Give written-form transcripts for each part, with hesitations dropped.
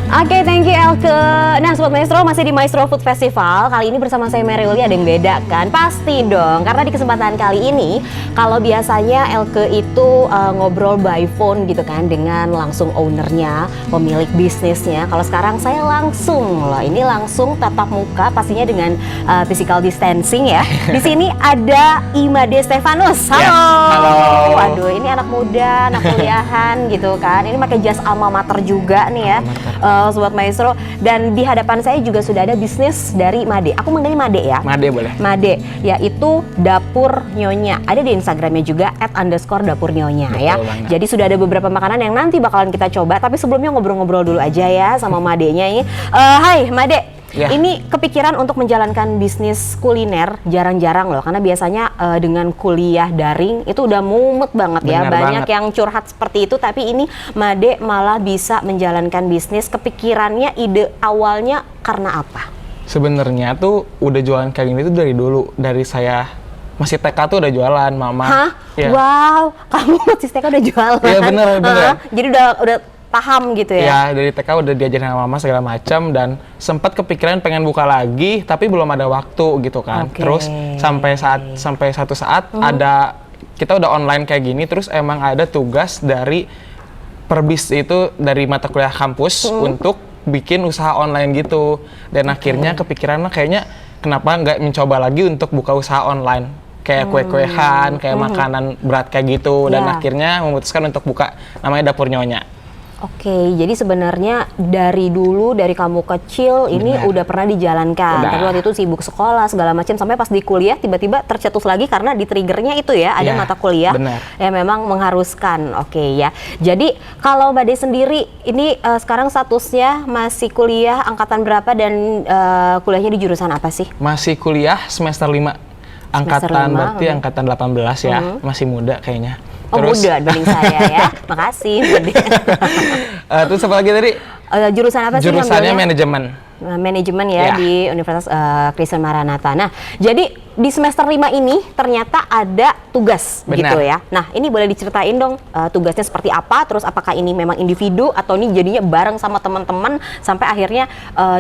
Oke, thank you Elke. Nah, Sobat Maestro masih di Maestro Food Festival. Kali ini bersama saya Mary Uli, ada yang beda kan? Pasti dong, karena di kesempatan kali ini, kalau biasanya Elke itu ngobrol by phone gitu kan dengan langsung ownernya, pemilik bisnisnya. Kalau sekarang saya langsung loh, ini langsung tatap muka, pastinya dengan physical distancing ya. Di sini ada Imade Stefanus. Halo. Ya, halo. Waduh, ini anak muda, anak kuliahan gitu kan. Ini pakai jas alma mater juga nih ya. Sobat Maestro, dan di hadapan saya juga sudah ada bisnis dari Made. Aku manggilnya Made ya? Made boleh. Made, yaitu Dapur Nyonya. Ada di Instagramnya juga @_dapurnyonya ya. Banget. Jadi sudah ada beberapa makanan yang nanti bakalan kita coba. Tapi sebelumnya ngobrol-ngobrol dulu aja ya sama Madenya ini. Hai Made. Ya. Ini kepikiran untuk menjalankan bisnis kuliner jarang-jarang loh, karena biasanya dengan kuliah daring itu udah mumet banget ya. Bener Banyak banget. yang curhat seperti itu, tapi ini Made malah bisa menjalankan bisnis. Kepikirannya, ide awalnya karena apa? Sebenarnya tuh udah jualan kayak gini tuh dari dulu, dari saya masih TK tuh udah jualan, mama. Hah? Ya. Wow, kamu masih TK udah jualan? Iya bener. Jadi udah paham gitu ya? Ya dari TK udah diajarin sama mama segala macam, dan sempat kepikiran pengen buka lagi tapi belum ada waktu gitu kan. Oke. Terus sampai satu saat ada, kita udah online kayak gini, terus emang ada tugas dari perbis itu dari mata kuliah kampus untuk bikin usaha online gitu. Dan akhirnya kepikiran kayaknya kenapa nggak mencoba lagi untuk buka usaha online, kayak kue-kuehan, kayak makanan berat kayak gitu. Dan Ya. akhirnya memutuskan untuk buka namanya Dapur Nyonya. Oke, jadi sebenarnya dari dulu, dari kamu kecil ini Bener. udah pernah dijalankan. Udah. Tapi waktu itu sibuk sekolah segala macam, sampai pas di kuliah tiba-tiba tercetus lagi karena di triggernya itu ya, ada Ya, mata kuliah bener. yang memang mengharuskan. Oke ya. Jadi kalau Mbak De sendiri ini sekarang statusnya masih kuliah angkatan berapa dan kuliahnya di jurusan apa sih? Masih kuliah semester 5. Semester Angkatan 5, berarti oke. angkatan 18 ya. Masih muda kayaknya. Oh muda dibanding saya ya. Makasih Mbak De. Terus apa lagi tadi? Jurusan apa sih Jurusannya ngambilnya? manajemen. Manajemen ya, Ya. di Universitas Kristen Maranatha. Nah, jadi di semester 5 ini ternyata ada tugas Benar. gitu ya. Nah, ini boleh diceritain dong tugasnya seperti apa, terus apakah ini memang individu atau ini jadinya bareng sama teman-teman sampai akhirnya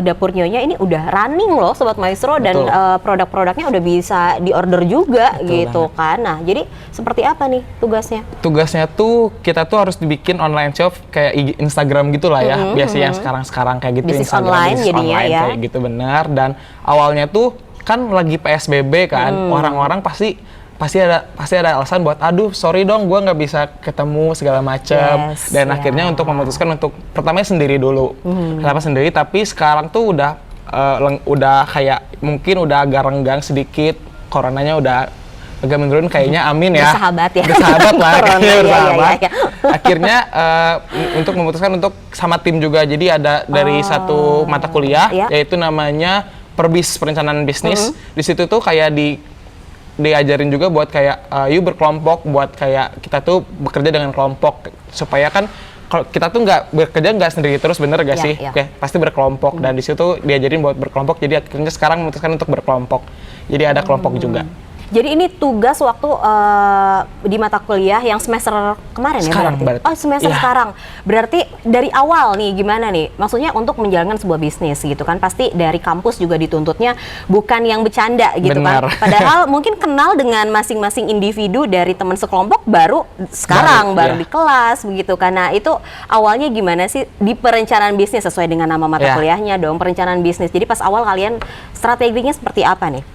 Dapur Nyonya ini udah running loh Sobat Maestro, dan Betul. produk-produknya udah bisa diorder juga. Betul gitu kan. Nah, jadi seperti apa nih tugasnya? Tugasnya tuh kita tuh harus dibikin online shop kayak Instagram gitulah ya. Biasanya yang sekarang kayak gitu, Bisnis Instagram online bisnis jadinya online ya. kayak gitu, benar. Dan awalnya tuh kan lagi PSBB kan, orang-orang pasti ada alasan buat aduh sorry dong gue nggak bisa ketemu segala macam. Yes, Dan ya. akhirnya untuk memutuskan untuk pertamanya sendiri dulu. Kenapa sendiri, tapi sekarang tuh udah kayak mungkin udah agak renggang sedikit, coronanya udah agak menurun kayaknya, amin ya. Bersahabat ya. Bersahabat lah, Corona, kayaknya iya, bersahabat. iya. Akhirnya untuk memutuskan untuk sama tim juga, jadi ada dari satu mata kuliah Iya. yaitu namanya perencanaan bisnis. Di situ tuh kayak diajarin juga buat kayak yuk berkelompok, buat kayak kita tuh bekerja dengan kelompok, supaya kan kalau kita tuh nggak bekerja nggak sendiri terus, bener gak Iya, sih? iya. Oke, pasti berkelompok. Dan di situ diajarin buat berkelompok, jadi akhirnya sekarang memutuskan untuk berkelompok, jadi ada kelompok juga. Jadi ini tugas waktu di mata kuliah yang semester kemarin Sekarang ya berarti? berarti. Oh semester Iya. sekarang. Berarti dari awal nih gimana nih? Maksudnya untuk menjalankan sebuah bisnis gitu kan, pasti dari kampus juga dituntutnya bukan yang bercanda gitu Benar. kan. Padahal mungkin kenal dengan masing-masing individu dari teman sekelompok baru sekarang, baru Iya. di kelas begitu kan. Nah itu awalnya gimana sih di perencanaan bisnis, sesuai dengan nama mata Iya. kuliahnya dong, perencanaan bisnis. Jadi pas awal kalian strateginya seperti apa nih?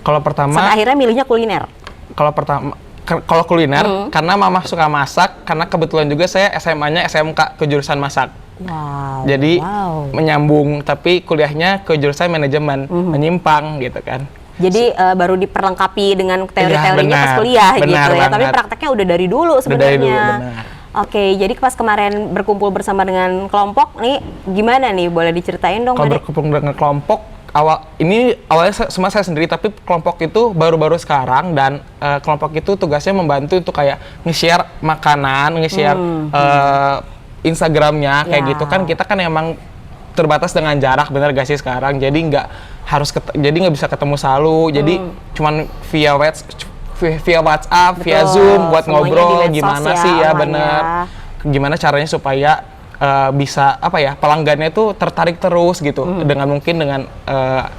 Kalau pertama, Sampai akhirnya milihnya kuliner. kalau kuliner, karena mama suka masak, karena kebetulan juga saya SMA-nya SMK ke jurusan masak. Wow. Jadi wow. menyambung, tapi kuliahnya ke jurusan manajemen, menyimpang gitu kan. Jadi baru diperlengkapi dengan teori-teorinya Iya, pas benar. kuliah Benar gitu ya. Tapi banget. prakteknya udah dari dulu Udah dari dulu, sebenarnya. benar. Oke, jadi pas kemarin berkumpul bersama dengan kelompok nih, gimana nih? Boleh diceritain dong, Kalau Made? berkumpul dengan kelompok, awalnya semua saya sendiri, tapi kelompok itu baru-baru sekarang, dan kelompok itu tugasnya membantu untuk kayak nge-share makanan, nge-share Instagramnya kayak Ya. gitu kan. Kita kan emang terbatas dengan jarak, bener gak sih sekarang? Jadi nggak bisa ketemu selalu. Jadi cuman via WhatsApp, via Betul, Zoom buat semuanya di ngobrol medsos gimana ya, sih ya, online bener. ya. Gimana caranya supaya bisa apa ya, pelanggannya tuh tertarik terus gitu dengan mungkin dengan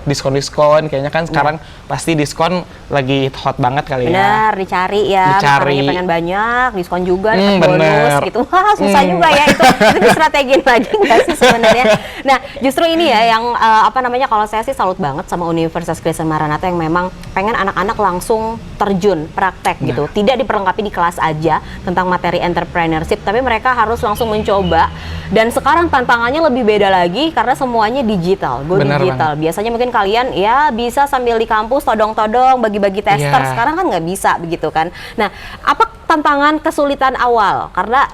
diskon-diskon. Kayaknya kan sekarang pasti diskon lagi hot banget kali ya. Bener, dicari ya, makanannya pengen banyak, diskon juga, dapat bonus gitu. Wah, susah juga ya itu. Itu strategiin lagi nggak sih sebenarnya? Nah, justru ini ya yang apa namanya, kalau saya sih salut banget sama Universitas Kristen Maranatha yang memang pengen anak-anak langsung terjun praktek gitu. Tidak diperlengkapi di kelas aja tentang materi entrepreneurship, tapi mereka harus langsung mencoba. Dan sekarang tantangannya lebih beda lagi karena semuanya digital, digital. Banget. Biasanya mungkin kalian ya bisa sambil di kampus todong-todong, bagi-bagi tester. Sekarang kan nggak bisa begitu kan. Nah, apa tantangan kesulitan awal? Karena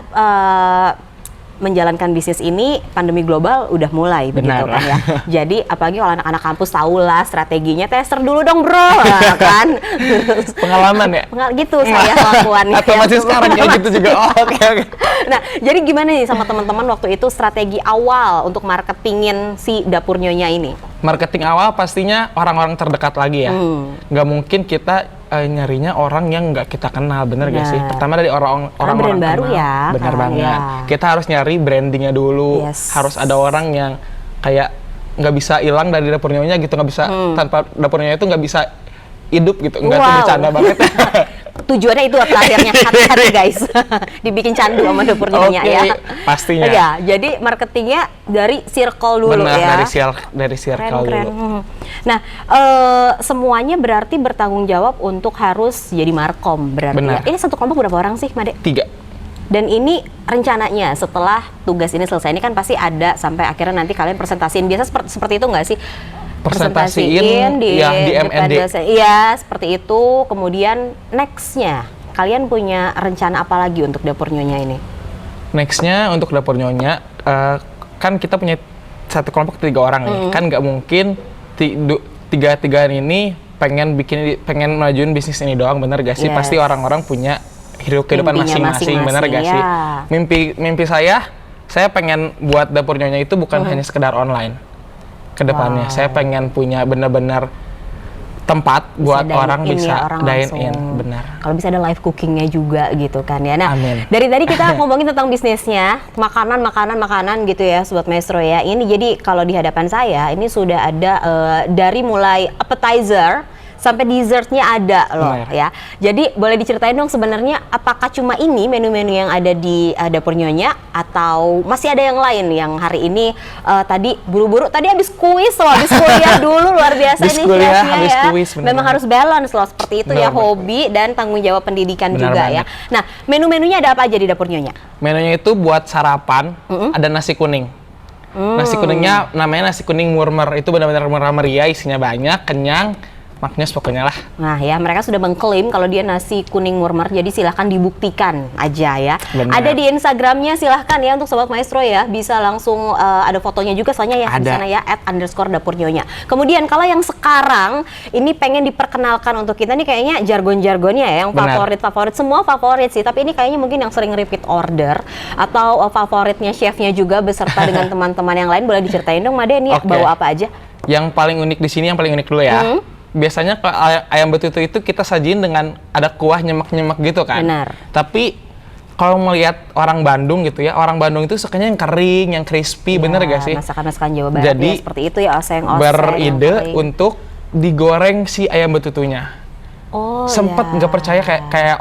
menjalankan bisnis ini pandemi global udah mulai begitu kan ya. Jadi apalagi kalau anak-anak kampus tahu lah strateginya, tester dulu dong bro, kan. Pengalaman ya? Gitu saya lakukan. Atau masih sekarang kayak gitu juga? Oh, oke. Nah, jadi gimana nih sama teman-teman waktu itu strategi awal untuk marketingin si Dapur Nyonya ini? Marketing awal pastinya orang-orang terdekat lagi ya. Nggak mungkin kita nyarinya orang yang nggak kita kenal, bener gak sih? Pertama dari orang-orang baru kenal, ya, bener banget. Ya. Kita harus nyari brandingnya dulu, harus ada orang yang kayak nggak bisa hilang dari Dapur Nyonya gitu, nggak bisa tanpa Dapur Nyonya itu nggak bisa hidup gitu, nggak tuh bercanda banget. Tujuannya itu akhirnya, hati-hati guys, dibikin candu sama Dapur Nyonya ya. Pastinya. Ya, jadi marketingnya dari circle dulu. Bener, ya. Dari circle keren. dulu. Nah, semuanya berarti bertanggung jawab untuk harus jadi markom berarti. Ya? Ini satu kelompok berapa orang sih, Made? 3. Dan ini rencananya setelah tugas ini selesai, ini kan pasti ada sampai akhirnya nanti kalian presentasiin. Biasa seperti itu nggak sih? Presentasiin di MND. Iya, seperti itu. Kemudian nextnya, kalian punya rencana apa lagi untuk Dapur Nyonya ini? Nextnya untuk Dapur Nyonya, kan kita punya satu kelompok 3 orang nih. Kan nggak mungkin tiga-tigaan ini pengen majuin bisnis ini doang, bener gak sih? Pasti orang-orang punya kehidupan masing-masing, bener gak sih? Mimpi saya pengen buat Dapur Nyonya itu bukan hanya sekedar online. Kedepannya saya pengen punya benar-benar tempat buat orang bisa dine in, benar. Kalau bisa ada live cookingnya juga gitu kan ya. Nah, amin. Dari tadi kita ngomongin tentang bisnisnya, makanan gitu ya, Sobat Maestro ya. Ini jadi kalau di hadapan saya ini sudah ada dari mulai appetizer sampai dessertnya ada loh ya. Jadi boleh diceritain dong sebenarnya apakah cuma ini menu-menu yang ada di Dapur Nyonya atau masih ada yang lain yang hari ini tadi buru-buru tadi habis kuis kuliah dulu luar biasa ini chefnya ya. Memang harus balance loh seperti itu ya, hobi dan tanggung jawab pendidikan juga ya. Nah, menu-menunya ada apa aja di Dapur Nyonya? Menunya itu buat sarapan ada nasi kuning. Nasi kuningnya namanya nasi kuning murmer, itu benar-benar murah meriah, isinya banyak, kenyang. Maknyus pokoknya lah. Nah ya, mereka sudah mengklaim kalau dia nasi kuning murmer, jadi silahkan dibuktikan aja ya. Bener. Ada di Instagramnya, silahkan ya untuk Sobat Maestro ya, bisa langsung ada fotonya juga soalnya ya, di sana ya, @_dapurnyonya. Kemudian kalau yang sekarang ini pengen diperkenalkan untuk kita nih kayaknya jargon-jargonnya ya, yang favorit, semua favorit sih, tapi ini kayaknya mungkin yang sering repeat order atau favoritnya chefnya juga beserta dengan teman-teman yang lain. Boleh diceritain dong Made, ini bawa apa aja? Yang paling unik di sini, yang paling unik dulu ya. Biasanya ayam betutu itu kita sajiin dengan ada kuah nyemek-nyemek gitu kan. Benar. Tapi kalau melihat orang Bandung gitu ya, orang Bandung itu sukanya yang kering, yang crispy, bener gak sih? Masakan-masakan Jawa Barat ya, seperti itu ya, oseng-oseng. Beride untuk digoreng si ayam betutunya. Sempet nggak percaya kayak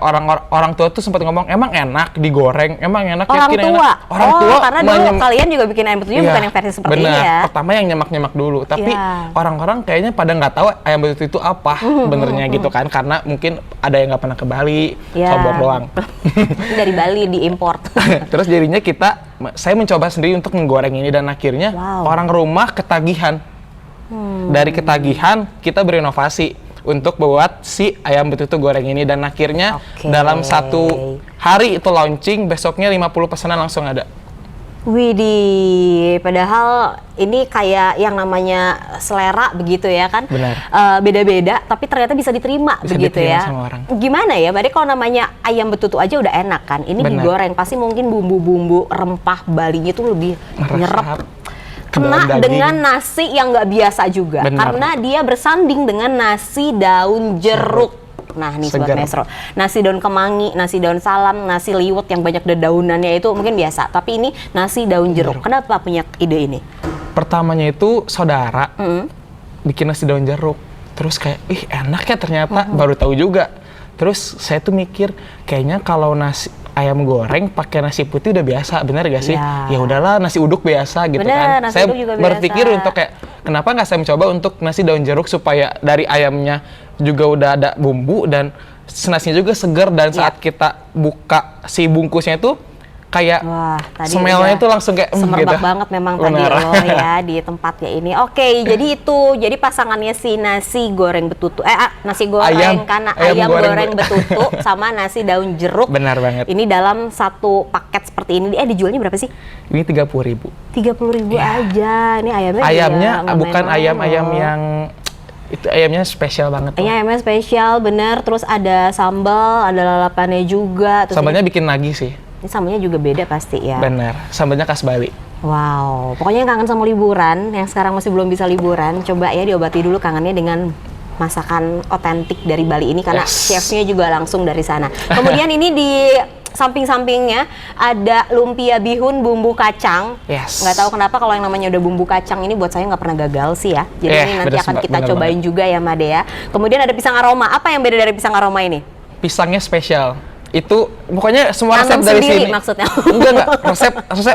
orang tua tuh sempat ngomong emang enak digoreng, emang enak yakin enak. Orang tua karena dulu kalian juga bikin ayam betutunya bukan yang versi seperti ini ya. Pertama yang nyemak-nyemak dulu, tapi orang-orang kayaknya pada nggak tahu ayam betutu itu apa benernya gitu kan, karena mungkin ada yang nggak pernah ke Bali, sombong doang. Dari Bali diimport. Terus jadinya saya mencoba sendiri untuk menggoreng ini dan akhirnya orang rumah ketagihan. Dari ketagihan kita berinovasi untuk buat si ayam betutu goreng ini, dan akhirnya dalam 1 hari itu launching, besoknya 50 pesanan langsung ada. Widih, padahal ini kayak yang namanya selera begitu ya kan, beda-beda, tapi ternyata bisa diterima begitu ya. Sama orang. Gimana ya, Mbak, kalau namanya ayam betutu aja udah enak kan, ini digoreng pasti mungkin bumbu-bumbu rempah Balinya tuh lebih nyerep. Kena dengan nasi yang nggak biasa juga. Karena dia bersanding dengan nasi daun jeruk. Nah nih Sobat Segar. Maestro, nasi daun kemangi, nasi daun salam, nasi liwet yang banyak dedaunannya itu mungkin biasa. Tapi ini nasi daun jeruk. Kenapa punya ide ini? Pertamanya itu saudara bikin nasi daun jeruk. Terus kayak, ih enak ya ternyata, baru tahu juga. Terus saya tuh mikir, kayaknya kalau nasi ayam goreng pakai nasi putih udah biasa, bener gak sih? Ya. Ya udahlah nasi uduk biasa gitu Bener, kan. nasi Saya uduk juga berpikir biasa. untuk kayak, kenapa nggak saya mencoba untuk nasi daun jeruk supaya dari ayamnya juga udah ada bumbu dan nasinya juga segar dan saat kita buka si bungkusnya itu kayak Wah, tadi smell-nya udah itu langsung kayak semerbak gitu. banget memang Benar. tadi loh ya di tempatnya ini. Oke, jadi itu jadi pasangannya si nasi goreng betutu nasi goreng karena ayam goreng betutu sama nasi daun jeruk. Benar banget. Ini dalam satu paket seperti ini dijualnya berapa sih? Ini 30.000. 30.000 aja. Ini ayamnya Ayamnya juga nggak bukan main-main ayam loh. yang itu ayamnya spesial banget. Ini ayamnya spesial bener, terus ada sambal, ada lalapannya juga. Terus Sambalnya bikin lagi sih. ini sambalnya juga beda pasti ya. Benar. Sambalnya khas Bali. Wow, pokoknya yang kangen sama liburan, yang sekarang masih belum bisa liburan, coba ya diobati dulu kangennya dengan masakan otentik dari Bali ini karena Yes. chefnya juga langsung dari sana. Kemudian ini di samping-sampingnya ada lumpia bihun bumbu kacang. Yes. Nggak tahu kenapa kalau yang namanya udah bumbu kacang ini buat saya nggak pernah gagal sih ya. Jadi ini nanti akan kita bener cobain banget. juga ya Made ya. Kemudian ada pisang aroma. Apa yang beda dari pisang aroma ini? Pisangnya spesial. Itu pokoknya semua resep Tanam dari sendiri sini. maksudnya. Enggak.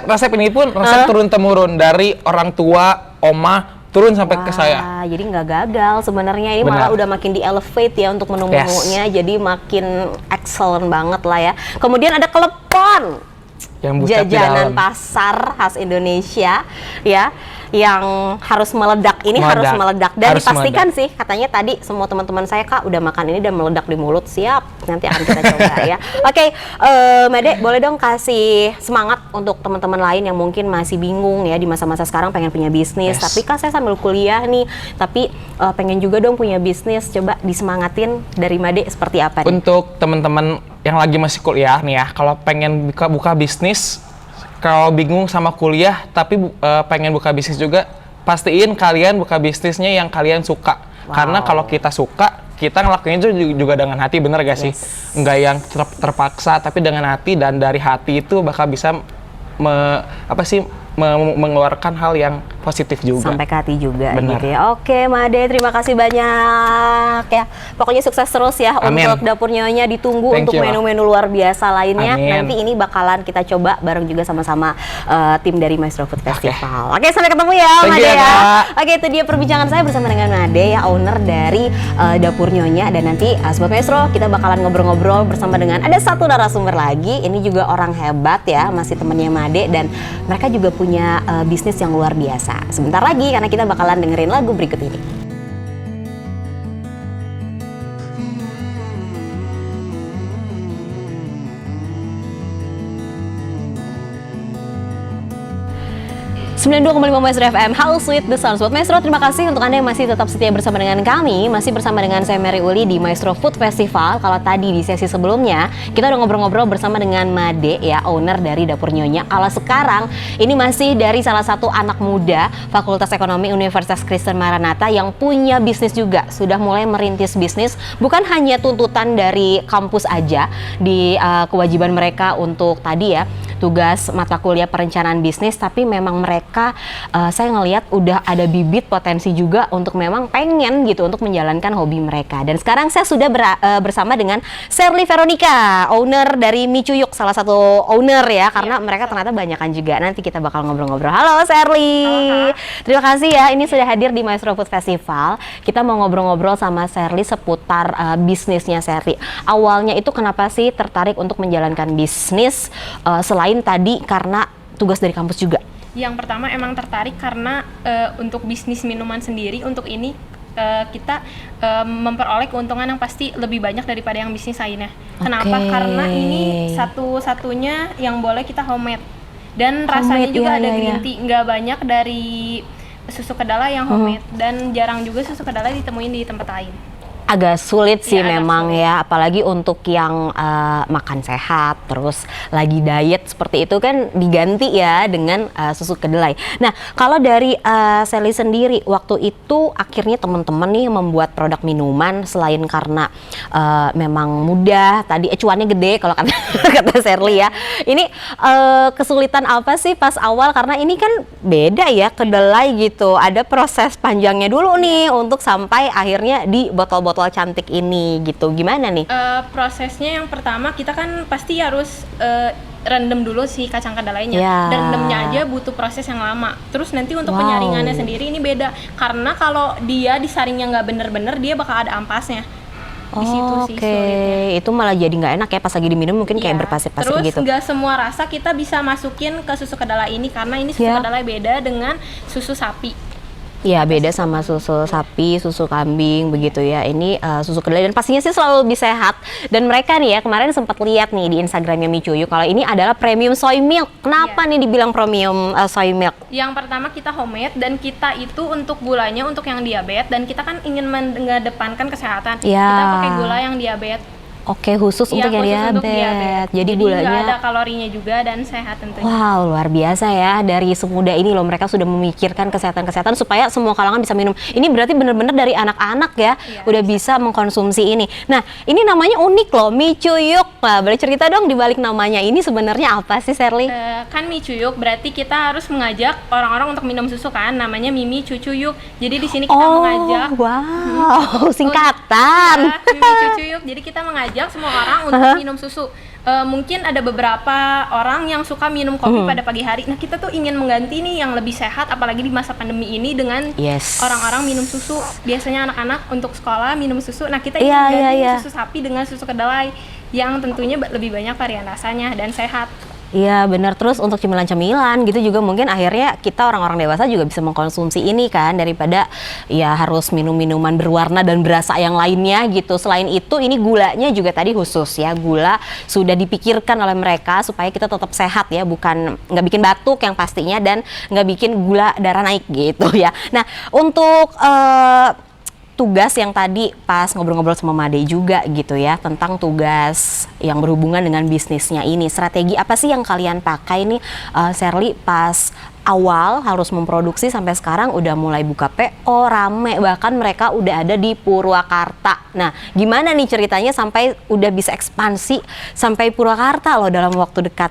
Resep ini pun resep turun temurun dari orang tua, oma turun sampai ke saya. Wah, jadi nggak gagal sebenarnya ini malah Benar. udah makin di elevate ya untuk menu-menunya, jadi makin excellent banget lah ya. Kemudian ada klepon, Yang buset di jajanan dalam. pasar khas Indonesia ya, yang harus meledak. Ini harus meledak dan Harus dipastikan sih katanya tadi semua teman-teman saya Kak udah makan ini dan meledak di mulut. Siap, nanti akan kita coba ya. Oke, Made boleh dong kasih semangat untuk teman-teman lain yang mungkin masih bingung ya di masa-masa sekarang pengen punya bisnis. Yes. Tapi Kak saya sambil kuliah nih, tapi pengen juga dong punya bisnis. Coba disemangatin dari Made seperti apa nih? Untuk teman-teman yang lagi masih kuliah nih ya, kalau pengen buka bisnis, kalau bingung sama kuliah tapi pengen buka bisnis juga, pastiin kalian buka bisnisnya yang kalian suka. Wow. Karena kalau kita suka, kita ngelakuin itu juga dengan hati, bener gak sih? Nggak yang terpaksa, tapi dengan hati, dan dari hati itu bakal bisa mengeluarkan hal yang positif juga. Sampai ke hati juga Benar. gitu ya. Oke, Made, terima kasih banyak ya. Pokoknya sukses terus ya. Amin. Untuk Dapur Nyonya, ditunggu Thank untuk you. menu-menu luar biasa lainnya. Amin. Nanti ini bakalan kita coba bareng juga sama-sama tim dari Maestro Food Festival. Oke, sampai ketemu ya Thank Made you, ya. Kak. Oke, itu dia perbincangan saya bersama dengan Made ya, owner dari Dapur Nyonya. Dan nanti Sobat Maestro, kita bakalan ngobrol-ngobrol bersama dengan ada satu narasumber lagi. Ini juga orang hebat ya, masih temennya Made, dan mereka juga punya bisnis yang luar biasa. Sebentar lagi karena kita bakalan dengerin lagu berikut ini. Sembilan 92,5 Maestro FM, How Sweet the Sound. Sobat Maestro, terima kasih untuk Anda yang masih tetap setia bersama dengan kami. Masih bersama dengan saya Mary Uli di Maestro Food Festival. Kalau tadi di sesi sebelumnya, kita udah ngobrol-ngobrol bersama dengan Made ya, owner dari Dapur Nyonya. Kalau sekarang, ini masih dari salah satu anak muda Fakultas Ekonomi Universitas Kristen Maranatha yang punya bisnis juga. Sudah mulai merintis bisnis, bukan hanya tuntutan dari kampus aja di kewajiban mereka untuk tadi ya, tugas mata kuliah perencanaan bisnis, tapi memang mereka saya ngelihat udah ada bibit potensi juga untuk memang pengen gitu untuk menjalankan hobi mereka. Dan sekarang saya sudah bersama dengan Sherly Veronica, owner dari Mie Cuyuk, salah satu owner ya, karena mereka ternyata banyakan juga. Nanti kita bakal ngobrol-ngobrol. Halo Sherly. Terima kasih ya, ini sudah hadir di Maestro Food Festival. Kita mau ngobrol-ngobrol sama Sherly seputar bisnisnya Sherly. Awalnya itu kenapa sih tertarik untuk menjalankan bisnis selain tadi karena tugas dari kampus juga? Yang pertama emang tertarik karena untuk bisnis minuman sendiri, untuk ini kita memperoleh keuntungan yang pasti lebih banyak daripada yang bisnis lainnya. Kenapa? Karena ini satu-satunya yang boleh kita homemade. Dan rasanya juga ada green tea, nggak banyak dari susu kedelai yang homemade. Dan jarang juga susu kedelai ditemuin di tempat lain. agak sulit sih Iya, agak memang sulit. ya, apalagi untuk yang makan sehat terus lagi diet seperti itu kan diganti ya dengan susu kedelai. Nah, kalau dari Sally sendiri waktu itu akhirnya teman-teman nih membuat produk minuman selain karena memang mudah, tadi cuannya gede kalau kata kata Sally ya. Ini kesulitan apa sih pas awal, karena ini kan beda ya kedelai gitu. Ada proses panjangnya dulu nih untuk sampai akhirnya di botol-botol cantik ini gitu. Gimana nih? Prosesnya yang pertama kita kan pasti harus rendam dulu si kacang kedelainya. Ya. Dan rendamnya aja butuh proses yang lama. Terus nanti untuk Wow. penyaringannya sendiri ini beda, karena kalau dia disaringnya nggak bener-bener dia bakal ada ampasnya. Di situ sih Oke, sulitnya. itu malah jadi nggak enak ya pas lagi diminum, mungkin kayak Iya. berpasir-pasir Terus gitu. nggak semua rasa kita bisa masukin ke susu kedelai ini, karena ini susu Ya. kedelai beda dengan susu sapi. Iya, beda sama susu sapi, susu kambing begitu ya. Ini susu kedelai dan pastinya sih selalu lebih sehat. Dan mereka nih ya kemarin sempat lihat nih di Instagramnya Micuyu kalau ini adalah premium soy milk. Kenapa Iya. nih dibilang premium soy milk? Yang pertama kita homemade, dan kita itu untuk gulanya untuk yang diabetes, dan kita kan ingin mengedepankan kesehatan. Ya. Kita pakai gula yang diabetes. Oke, khusus Iya, untuk yang khusus untuk diabetes. diabetes. Jadi nggak gulanya ada kalorinya juga dan sehat tentunya. wow, luar biasa ya. Dari semudah ini loh mereka sudah memikirkan kesehatan-kesehatan supaya semua kalangan bisa minum. Ini berarti benar-benar dari anak-anak ya, Iya, udah bisa mengkonsumsi ini. Nah, ini namanya unik loh, Micuyuk. Nah, boleh cerita dong di balik namanya ini sebenarnya apa sih, Sherly? Kan Micuyuk berarti kita harus mengajak orang-orang untuk minum susu kan, namanya Mimi Cucuyuk. Jadi di sini kita mengajak wow, singkatan. Ya, Mimi Cucuyuk. Jadi kita mengajak semua orang untuk minum susu. Mungkin ada beberapa orang yang suka minum kopi pada pagi hari. Nah, kita tuh ingin mengganti nih yang lebih sehat, apalagi di masa pandemi ini dengan Yes. orang-orang minum susu. Biasanya anak-anak untuk sekolah minum susu. Nah, kita ingin Iya, mengganti iya, iya. susu sapi dengan susu kedelai yang tentunya lebih banyak varian rasanya dan sehat. Iya benar, terus untuk cemilan-cemilan gitu juga mungkin akhirnya kita orang-orang dewasa juga bisa mengkonsumsi ini kan, daripada ya harus minum minuman berwarna dan berasa yang lainnya gitu. Selain itu ini gulanya juga tadi khusus ya, gula sudah dipikirkan oleh mereka supaya kita tetap sehat ya, bukan nggak bikin batuk yang pastinya dan nggak bikin gula darah naik gitu ya. Nah untuk tugas yang tadi pas ngobrol-ngobrol sama Made juga gitu ya, tentang tugas yang berhubungan dengan bisnisnya ini. Strategi apa sih yang kalian pakai nih, Sherly, pas awal harus memproduksi sampai sekarang udah mulai buka PO, rame, bahkan mereka udah ada di Purwakarta. Nah, gimana nih ceritanya sampai udah bisa ekspansi sampai Purwakarta loh dalam waktu dekat?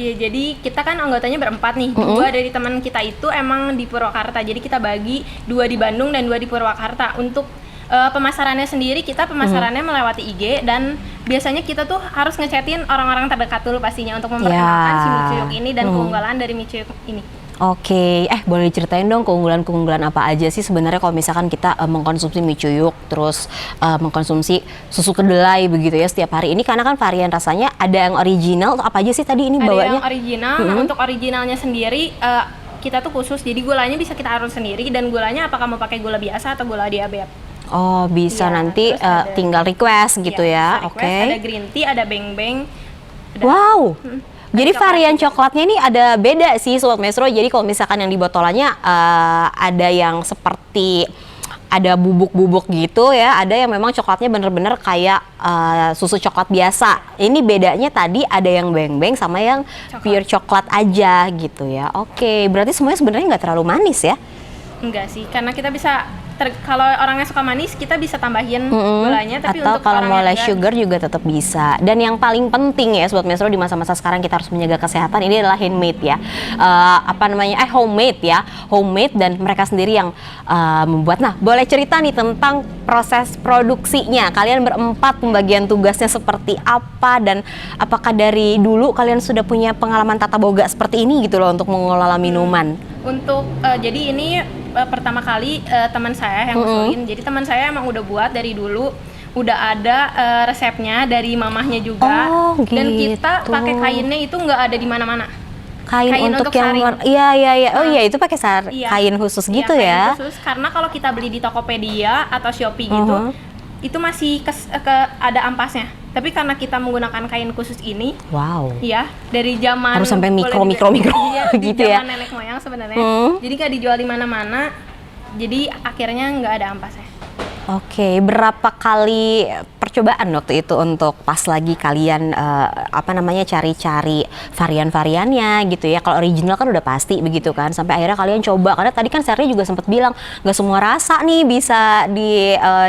Iya, jadi kita kan anggotanya berempat nih. Dua dari teman kita itu emang di Purwakarta. Jadi kita bagi 2 di Bandung dan 2 di Purwakarta. Untuk pemasarannya sendiri, kita pemasarannya melewati IG, dan biasanya kita tuh harus ngechatin orang-orang terdekat dulu pastinya untuk memperkenalkan si Micuyuk ini dan keunggulan dari Micuyuk ini. Oke, boleh diceritain dong keunggulan-keunggulan apa aja sih sebenarnya kalau misalkan kita mengkonsumsi Micuyuk, terus mengkonsumsi susu kedelai begitu ya setiap hari ini, karena kan varian rasanya ada yang original, apa aja sih tadi ini Ada bawanya? yang original. Nah, untuk originalnya sendiri kita tuh khusus, jadi gulanya bisa kita atur sendiri, dan gulanya apakah mau pakai gula biasa atau gula diabetes. Oh bisa Iya, nanti terus ada- tinggal request gitu ya, bisa oke. request. Ada green tea, ada beng-beng. ada- Wow. Jadi coklat varian juga. coklatnya ini ada beda sih Sobat Maestro. Jadi kalau misalkan yang di botolannya ada yang seperti ada bubuk-bubuk gitu ya, ada yang memang coklatnya bener-bener kayak susu coklat biasa. Ini bedanya tadi ada yang beng-beng sama yang pure coklat aja gitu ya. Oke, berarti semuanya sebenarnya nggak terlalu manis ya? Enggak sih, karena kita bisa kalau orangnya suka manis kita bisa tambahin gulanya, tapi atau untuk kalau orang mau yang less enggak, sugar juga tetap bisa. Dan yang paling penting ya Sobat Maestro, di masa-masa sekarang kita harus menjaga kesehatan, ini adalah handmade ya. Homemade ya, homemade, dan mereka sendiri yang membuat. Nah, boleh cerita nih tentang proses produksinya. Kalian berempat pembagian tugasnya seperti apa, dan apakah dari dulu kalian sudah punya pengalaman tata boga seperti ini gitu loh untuk mengelola minuman? Untuk jadi ini pertama kali teman saya yang ngusulin. Jadi teman saya emang udah buat dari dulu, udah ada resepnya dari mamahnya juga. Oh, Dan kita gitu. pakai kainnya itu nggak ada di mana-mana. Kain untuk yang saring. iya. Oh iya, itu pakai Iya. kain khusus Iya, gitu kain ya. khusus, karena kalau kita beli di Tokopedia atau Shopee gitu, itu masih ada ampasnya. Tapi karena kita menggunakan kain khusus ini, Wow. ya dari zaman Harus sampai boleh mikro iya, di gitu ya. zaman nenek moyang sebenarnya. Jadi nggak dijual di mana-mana. Jadi akhirnya nggak ada ampasnya. Oke, berapa kali percobaan waktu itu untuk pas lagi kalian cari-cari varian-variannya gitu ya? Kalau original kan udah pasti begitu kan, sampai akhirnya kalian coba. Karena tadi kan Sherly juga sempat bilang nggak semua rasa nih bisa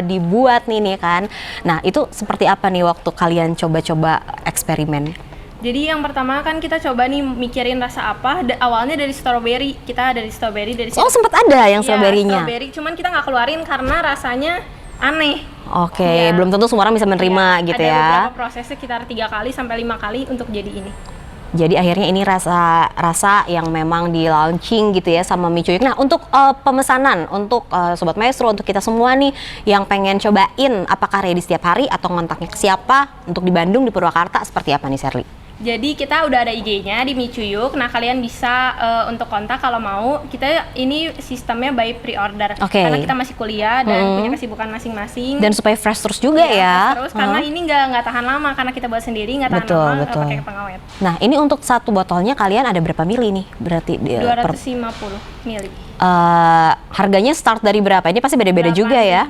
dibuat nih kan. Nah itu seperti apa nih waktu kalian coba-coba eksperimen? Jadi yang pertama kan kita coba nih mikirin rasa apa. Awalnya dari strawberry, kita dari strawberry dari Oh sempat ada yang Iya, strawberry-nya? strawberry, cuman kita nggak keluarin karena rasanya aneh. Oke, Iya. belum tentu semua orang bisa menerima Iya, gitu ada ya. beberapa prosesnya sekitar 3 kali sampai 5 kali untuk jadi ini. Jadi akhirnya ini rasa yang memang di launching gitu ya sama Mie Cuyuk. Nah untuk pemesanan untuk Sobat Maestro, untuk kita semua nih yang pengen cobain, apakah ready setiap hari atau ngontaknya ke siapa? Untuk di Bandung, di Purwakarta seperti apa nih Sherly? Jadi kita udah ada IG-nya di Mie Cuyuk. Nah kalian bisa untuk kontak kalau mau. Kita ini sistemnya by pre-order. Oke. Karena kita masih kuliah dan punya kesibukan masing-masing. Dan supaya fresh terus juga Iya, ya. Terus karena ini nggak tahan lama karena kita buat sendiri, nggak tahan Betul, lama, nggak betul. pakai pengawet. Nah ini untuk satu botolnya kalian ada berapa mili nih? Berarti 250 mili. harganya start dari berapa? Ini pasti beda-beda juga ya.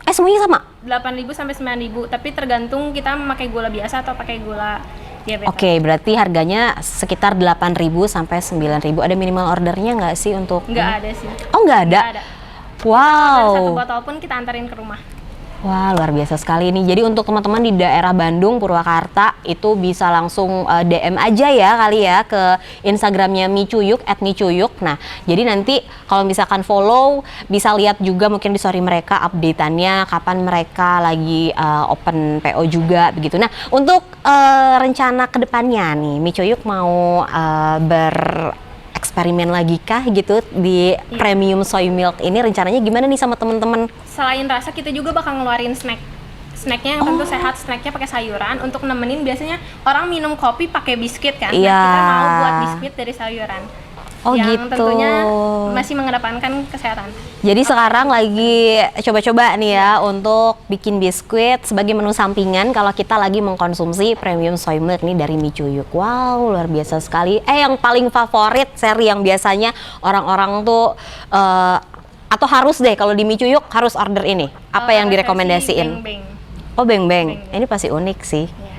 8.000. Semuanya sama? 8.000 sampai 9.000, tapi tergantung kita memakai gula biasa atau pakai gula diabetes. Oke, berarti harganya sekitar 8.000 sampai 9.000. Ada minimal ordernya nggak sih untuk? Nggak ada sih. Oh nggak ada? Nggak ada. Wow. Satu botol pun kita antarin ke rumah. Wah, luar biasa sekali ini. Jadi untuk teman-teman di daerah Bandung, Purwakarta itu bisa langsung DM aja ya kali ya ke Instagramnya Mie Cuyuk @miecuyuk. Nah, jadi nanti kalau misalkan follow bisa lihat juga mungkin di story mereka update-annya kapan mereka lagi open PO juga begitu. Nah, untuk rencana kedepannya nih, Mie Cuyuk mau eksperimen lagi kah gitu di premium soy milk ini, rencananya gimana nih sama teman-teman? Selain rasa, kita juga bakal ngeluarin snacknya yang tentu sehat. Snacknya pakai sayuran untuk nemenin. Biasanya orang minum kopi pakai biskuit kan. Iya. Nah, kita mau buat biskuit dari sayuran. Oh yang gitu. tentunya masih mengedepankan kesehatan. Jadi sekarang lagi coba-coba nih ya untuk bikin biskuit sebagai menu sampingan kalau kita lagi mengkonsumsi premium soy milk nih dari Mie Cuyuk. Wow, luar biasa sekali. Yang paling favorit seri yang biasanya orang-orang tuh atau harus deh kalau di Mie Cuyuk harus order ini. Apa yang direkomendasiin? Beng-beng. Oh, beng-beng. Ini pasti unik sih. Iya.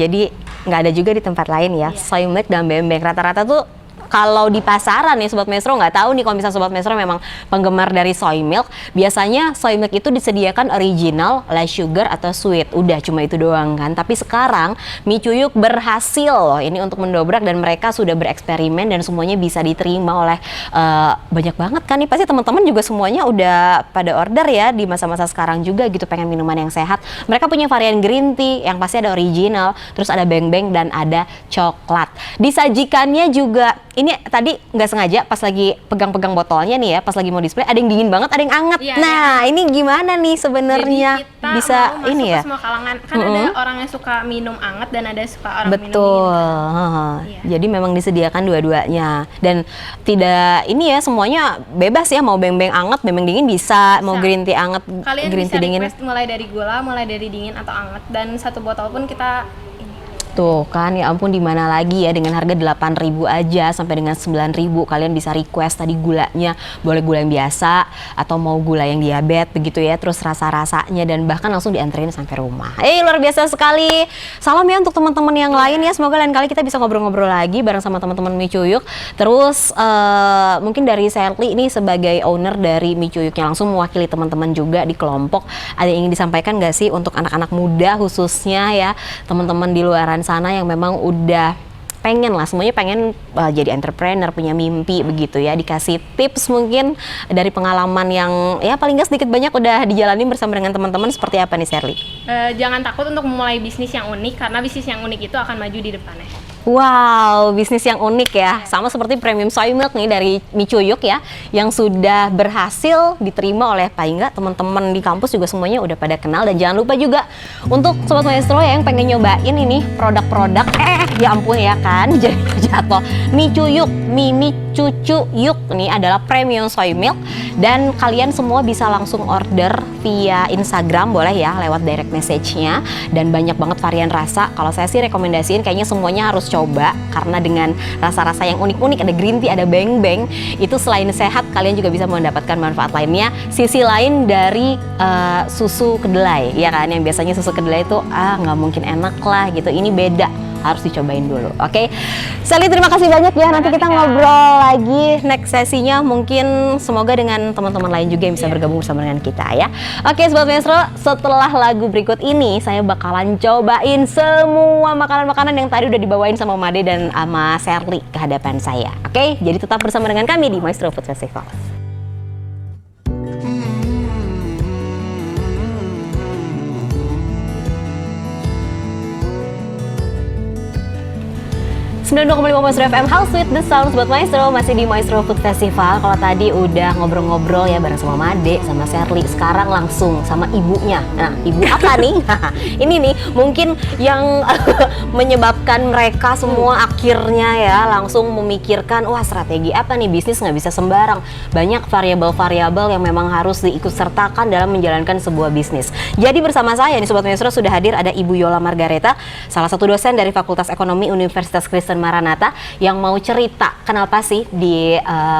Jadi nggak ada juga di tempat lain ya. Iya. Soy milk dan beng-beng rata-rata tuh kalau di pasaran nih Sobat Maestro, nggak tahu nih kalau misalnya Sobat Maestro memang penggemar dari soy milk, biasanya soy milk itu disediakan original, less sugar atau sweet, udah cuma itu doang kan. Tapi sekarang Mie Cuyuk berhasil loh ini untuk mendobrak dan mereka sudah bereksperimen dan semuanya bisa diterima oleh banyak banget kan nih. Pasti teman-teman juga semuanya udah pada order ya di masa-masa sekarang juga gitu, pengen minuman yang sehat. Mereka punya varian green tea yang pasti ada original, terus ada beng-beng dan ada coklat. Disajikannya juga ini tadi nggak sengaja pas lagi pegang-pegang botolnya nih ya, pas lagi mau display ada yang dingin banget, ada yang anget. Iya, nah ini gimana nih sebenarnya Jadi kita bisa mau masuk ini ke ya? semua kalangan. Kan ada orang yang suka minum anget dan ada suka orang minum Betul. dingin. Iya. Jadi memang disediakan dua-duanya dan tidak ini ya semuanya bebas ya, mau beng-beng anget, beng-beng dingin bisa, mau green tea anget, Kalian green bisa tea dingin. request mulai dari gula, mulai dari dingin atau anget, dan satu botol pun kita Tuh kan ya ampun, di mana lagi ya dengan harga 8.000 aja sampai dengan 9.000 kalian bisa request tadi gulanya, boleh gula yang biasa atau mau gula yang diabetes begitu ya, terus rasa-rasanya dan bahkan langsung dianterin sampai rumah. Luar biasa sekali. Salam ya untuk teman-teman yang lain ya, semoga lain kali kita bisa ngobrol-ngobrol lagi bareng sama teman-teman Mie Cuyuk. Terus mungkin dari Sherly ini sebagai owner dari Mie Cuyuk yang langsung mewakili teman-teman juga di kelompok, ada yang ingin disampaikan nggak sih untuk anak-anak muda khususnya ya, teman-teman di luaran sana yang memang udah pengen lah, semuanya pengen jadi entrepreneur, punya mimpi begitu ya, dikasih tips mungkin dari pengalaman yang ya paling nggak sedikit banyak udah dijalani bersama dengan teman-teman, seperti apa nih Sherly? jangan takut untuk memulai bisnis yang unik, karena bisnis yang unik itu akan maju di depannya. Wow, bisnis yang unik ya, sama seperti premium soy milk nih dari Mie Cuyuk ya, yang sudah berhasil diterima oleh paling nggak teman-teman di kampus juga semuanya udah pada kenal. Dan jangan lupa juga untuk Sobat Maestro yang pengen nyobain ini produk-produk, ya ampun ya kan, jadi jatuh Mie Cuyuk, Mie Cucu Yuk nih adalah premium soy milk, dan kalian semua bisa langsung order via Instagram, boleh ya lewat direct message-nya, dan banyak banget varian rasa. Kalau saya sih rekomendasiin kayaknya semuanya harus coba, karena dengan rasa-rasa yang unik-unik, ada green tea, ada beng-beng, itu selain sehat kalian juga bisa mendapatkan manfaat lainnya. Sisi lain dari susu kedelai ya kan, yang biasanya susu kedelai itu nggak mungkin enak lah gitu, ini beda, harus dicobain dulu. Oke, Sally terima kasih banyak ya. Nanti kita ngobrol lagi next sesinya, mungkin semoga dengan teman-teman lain juga yang bisa bergabung bersama dengan kita ya. Oke Sobat Maestro, setelah lagu berikut ini saya bakalan cobain semua makanan-makanan yang tadi udah dibawain sama Made dan sama Sherly ke hadapan saya. Oke, jadi tetap bersama dengan kami di Maestro Food Festival. 92,5 Maestro FM House with the Sound. Sobat Maestro, masih di Maestro Food Festival. Kalau tadi udah ngobrol-ngobrol ya bareng sama Made, sama Sherly, sekarang langsung sama ibunya. Nah, ibu apa nih? Ini nih mungkin yang menyebabkan mereka semua akhirnya ya langsung memikirkan, wah strategi apa nih, bisnis nggak bisa sembarang. Banyak variabel-variabel yang memang harus diikutsertakan dalam menjalankan sebuah bisnis. Jadi bersama saya nih Sobat Maestro sudah hadir ada Ibu Yola Margareta, salah satu dosen dari Fakultas Ekonomi Universitas Kristen Maranatha, yang mau cerita kenapa sih di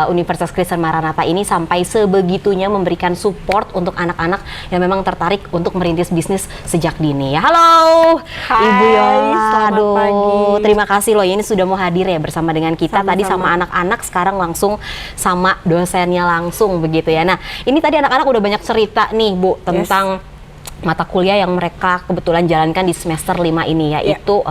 Universitas Kristen Maranatha ini sampai sebegitunya memberikan support untuk anak-anak yang memang tertarik untuk merintis bisnis sejak dini ya. Halo Ibu Yola, selamat pagi. Terima kasih loh ini sudah mau hadir ya bersama dengan kita. Tadi sama anak-anak, sekarang langsung sama dosennya langsung begitu ya. Nah ini tadi anak-anak udah banyak cerita nih Bu tentang mata kuliah yang mereka kebetulan jalankan di semester 5 ini, yaitu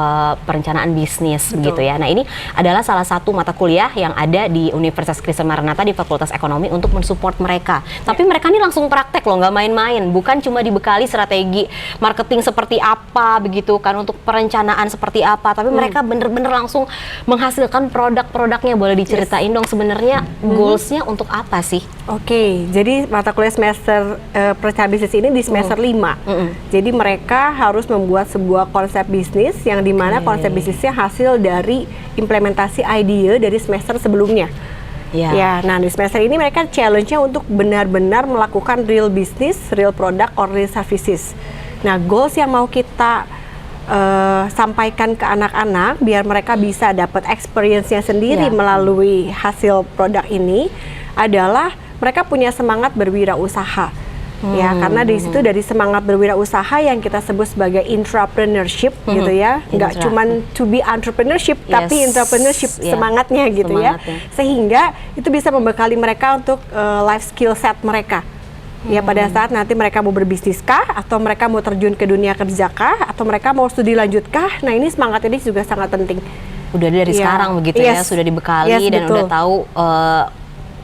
perencanaan bisnis. Begitu ya. Nah ini adalah salah satu mata kuliah yang ada di Universitas Kristen Maranatha di Fakultas Ekonomi untuk mensupport mereka. Tapi mereka ini langsung praktek loh, nggak main-main. Bukan cuma dibekali strategi marketing seperti apa begitu kan, untuk perencanaan seperti apa, tapi mereka bener-bener langsung menghasilkan produk-produknya. Boleh diceritain dong sebenarnya goalsnya untuk apa sih? Oke, jadi mata kuliah semester perencanaan bisnis ini di semester 5. Jadi mereka harus membuat sebuah konsep bisnis yang dimana konsep bisnisnya hasil dari implementasi ide dari semester sebelumnya. Ya, nah di semester ini mereka challenge-nya untuk benar-benar melakukan real business, real product, or real services. Nah, goals yang mau kita sampaikan ke anak-anak biar mereka bisa dapat experience-nya sendiri melalui hasil produk ini adalah mereka punya semangat berwirausaha. Ya, karena di situ dari semangat berwirausaha yang kita sebut sebagai intrapreneurship gitu ya, nggak cuman to be entrepreneurship, tapi entrepreneurship semangatnya gitu ya, sehingga itu bisa membekali mereka untuk life skill set mereka. Ya pada saat nanti mereka mau berbisnis kah, atau mereka mau terjun ke dunia kerja kah, atau mereka mau studi lanjut kah, nah ini semangat ini juga sangat penting. Udah dari sekarang begitu ya, sudah dibekali dan udah tahu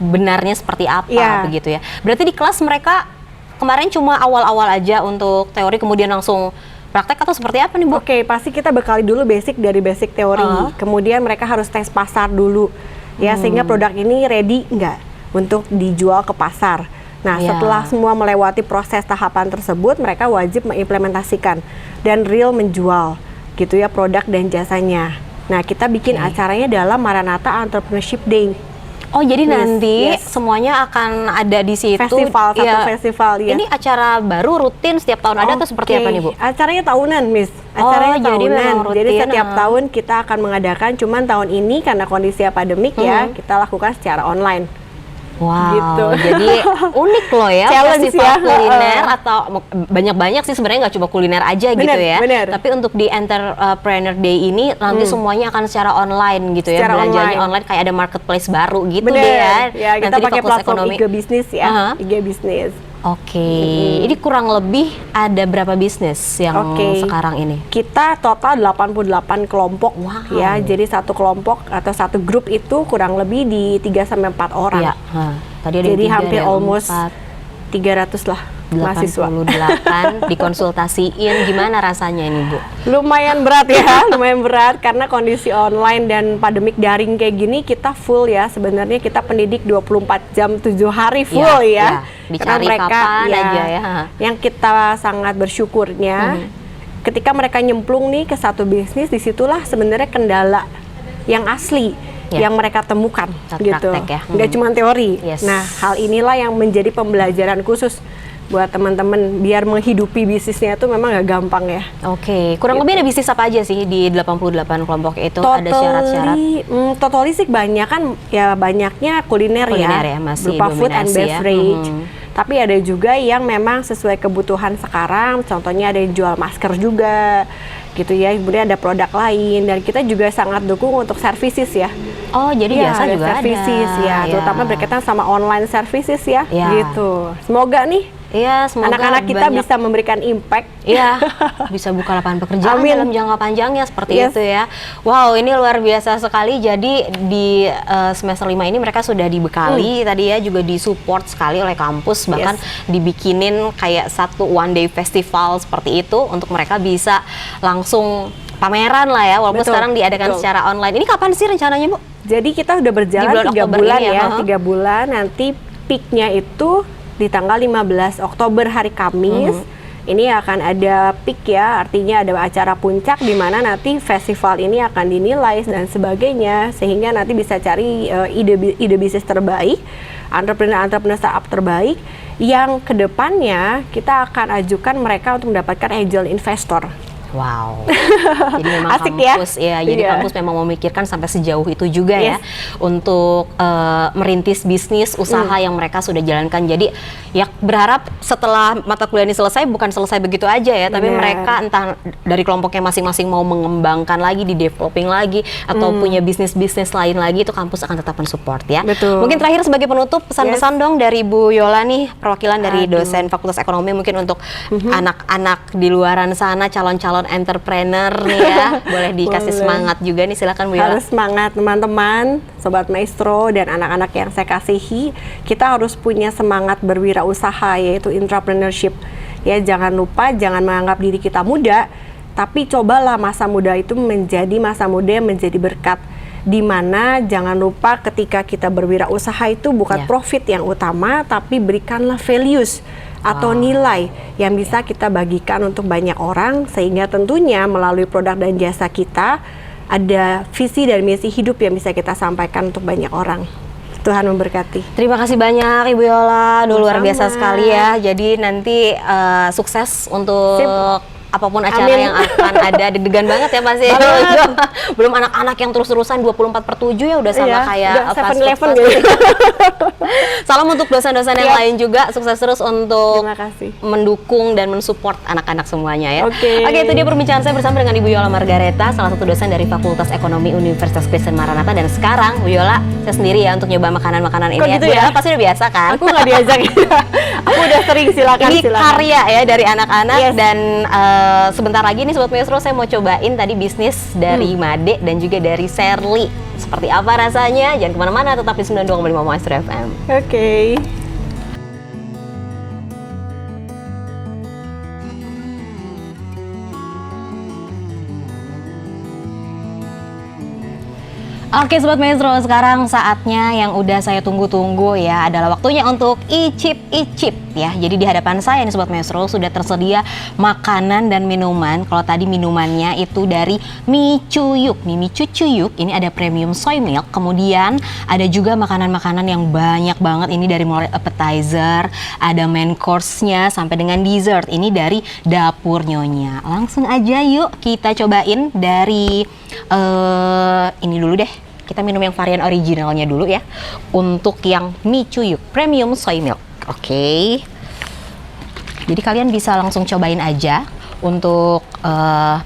benarnya seperti apa begitu ya. Berarti di kelas mereka kemarin cuma awal-awal aja untuk teori, kemudian langsung praktek atau seperti apa nih Bu? Oke, pasti kita bekali dulu basic dari basic teori. Kemudian mereka harus tes pasar dulu ya, sehingga produk ini ready nggak untuk dijual ke pasar. Nah setelah semua melewati proses tahapan tersebut, mereka wajib mengimplementasikan dan real menjual gitu ya produk dan jasanya. Nah kita bikin acaranya dalam Maranatha Entrepreneurship Day. Oh jadi nanti semuanya akan ada di situ. Festival, festival ya. Ini acara baru rutin setiap tahun ada atau seperti apa nih Bu? Acaranya tahunan Miss. Acaranya tahunan. Jadi setiap tahun kita akan mengadakan, cuman tahun ini karena kondisi pandemik ya, kita lakukan secara online. Wow, gitu. Jadi unik loh ya festival kuliner atau banyak-banyak sih sebenarnya, nggak cuma kuliner aja gitu ya. Tapi untuk di Entrepreneur Day ini nanti semuanya akan secara online gitu ya, belanjanya online kayak ada marketplace baru gitu deh ya. Ya kita nanti pakai platform IG Bisnis ya, IG Bisnis. Oke, ini kurang lebih ada berapa bisnis yang sekarang ini? Kita total 88 kelompok ya, jadi satu kelompok atau satu grup itu kurang lebih di 3-4 orang. Ya, tadi ada jadi hampir almost 300 lah mahasiswa. 88 dikonsultasiin, gimana rasanya ini Bu? Lumayan berat ya, lumayan berat karena kondisi online dan pandemik daring kayak gini kita full ya. Sebenarnya kita pendidik 24 jam 7 hari full ya. Dicari mereka, kapan aja ya. Yang kita sangat bersyukurnya ketika mereka nyemplung nih ke satu bisnis, disitulah sebenarnya kendala yang asli. yang mereka temukan gitu. Praktek ya. Nggak cuma teori. Yes. Nah, hal inilah yang menjadi pembelajaran khusus buat teman-teman biar menghidupi bisnisnya itu memang nggak gampang ya. Oke, kurang lebih ada bisnis apa aja sih di 88 kelompok itu? Ada syarat-syarat? Totally sih banyak kan ya, banyaknya kuliner ya, masih berupa food and dominasi ya. beverage. Tapi ada juga yang memang sesuai kebutuhan sekarang, contohnya ada yang jual masker juga gitu ya, kemudian ada produk lain, dan kita juga sangat dukung untuk services ya. Oh, jadi biasa ada juga services ada. ya, terutama berkaitan sama online services ya, gitu. Semoga nih Iya, semoga anak-anak kita banyak, bisa memberikan impact. Iya, bisa buka lapangan pekerjaan Amin. dalam jangka panjangnya seperti Yes. itu ya. Wow, ini luar biasa sekali. Jadi di semester 5 ini mereka sudah dibekali tadi ya, juga disupport sekali oleh kampus, bahkan dibikinin kayak satu one day festival seperti itu untuk mereka bisa langsung pameran lah ya, walaupun Betul, sekarang diadakan secara online. Ini kapan sih rencananya, Bu? Jadi kita udah berjalan Di bulan 3 Oktober bulan ini ya, ya, 3 bulan. Nanti peaknya itu di tanggal 15 Oktober hari Kamis. Ini akan ada peak ya, artinya ada acara puncak di mana nanti festival ini akan dinilai dan sebagainya, sehingga nanti bisa cari ide bisnis terbaik, entrepreneur startup terbaik yang kedepannya kita akan ajukan mereka untuk mendapatkan angel investor. Wow, jadi memang Asik kampus ya? jadi Iya. kampus memang memikirkan sampai sejauh itu juga ya untuk merintis bisnis usaha yang mereka sudah jalankan. Jadi ya berharap setelah mata kuliah ini selesai bukan selesai begitu aja ya, tapi mereka entah dari kelompoknya masing-masing mau mengembangkan lagi, di developing lagi, atau punya bisnis-bisnis lain lagi, itu kampus akan tetap mensupport ya. Betul. Mungkin terakhir sebagai penutup pesan-pesan dong dari Bu Yola nih, perwakilan dari dosen Fakultas Ekonomi, mungkin untuk anak-anak di luaran sana, calon-calon entrepreneur nih ya, boleh dikasih semangat juga nih, silakan Bu Yola. Harus semangat teman-teman, Sobat Maestro dan anak-anak yang saya kasihi. Kita harus punya semangat berwirausaha, yaitu entrepreneurship. Ya, jangan lupa, jangan menganggap diri kita muda, tapi cobalah masa muda itu menjadi masa muda yang menjadi berkat. Di mana jangan lupa ketika kita berwirausaha itu bukan profit yang utama, tapi berikanlah values atau nilai yang bisa kita bagikan untuk banyak orang, sehingga tentunya melalui produk dan jasa kita ada visi dan misi hidup yang bisa kita sampaikan untuk banyak orang. Tuhan memberkati. Terima kasih banyak Ibu Yola, luar Sama-sama. biasa sekali ya. Jadi nanti sukses untuk apapun acara Amin. yang akan ada. Deg-degan banget ya pasti. Belum anak-anak yang terus-terusan 24/7 ya, udah sama kayak udah fast 7-Eleven food. gitu. Salam untuk dosen-dosen yang lain juga, sukses terus untuk Terima kasih. mendukung dan mensupport anak-anak semuanya ya. Oke. Oke, itu dia perbincangan saya bersama dengan Ibu Yola Margareta, salah satu dosen dari Fakultas Ekonomi Universitas Kristen Maranatha. Dan sekarang Bu Yola, saya sendiri ya untuk nyoba makanan-makanan ini. Kok gitu Bu ya? Yola pasti udah biasa kan? Aku nggak diajak. Aku udah sering, silakan. Ini silakan. karya ya dari anak-anak. Dan sebentar lagi nih Sobat Maestro, saya mau cobain tadi bisnis dari Made dan juga dari Sherly. Seperti apa rasanya? Jangan kemana-mana, tetap di 92,5 Maestro FM. Oke. Oke Sobat Maestro, sekarang saatnya yang udah saya tunggu-tunggu ya, adalah waktunya untuk icip-icip ya. Jadi di hadapan saya nih Sobat Maestro sudah tersedia makanan dan minuman. Kalau tadi minumannya itu dari Mi Cuyuk, Mi Cuyuk, ini ada premium soy milk. Kemudian ada juga makanan-makanan yang banyak banget, ini dari mulai appetizer, ada main course-nya sampai dengan dessert. Ini dari Dapur Nyonya. Langsung aja yuk kita cobain dari ini dulu deh. Kita minum yang varian originalnya dulu ya. Untuk yang Mi Cuyuk Premium Soy Milk. Oke. Jadi kalian bisa langsung cobain aja untuk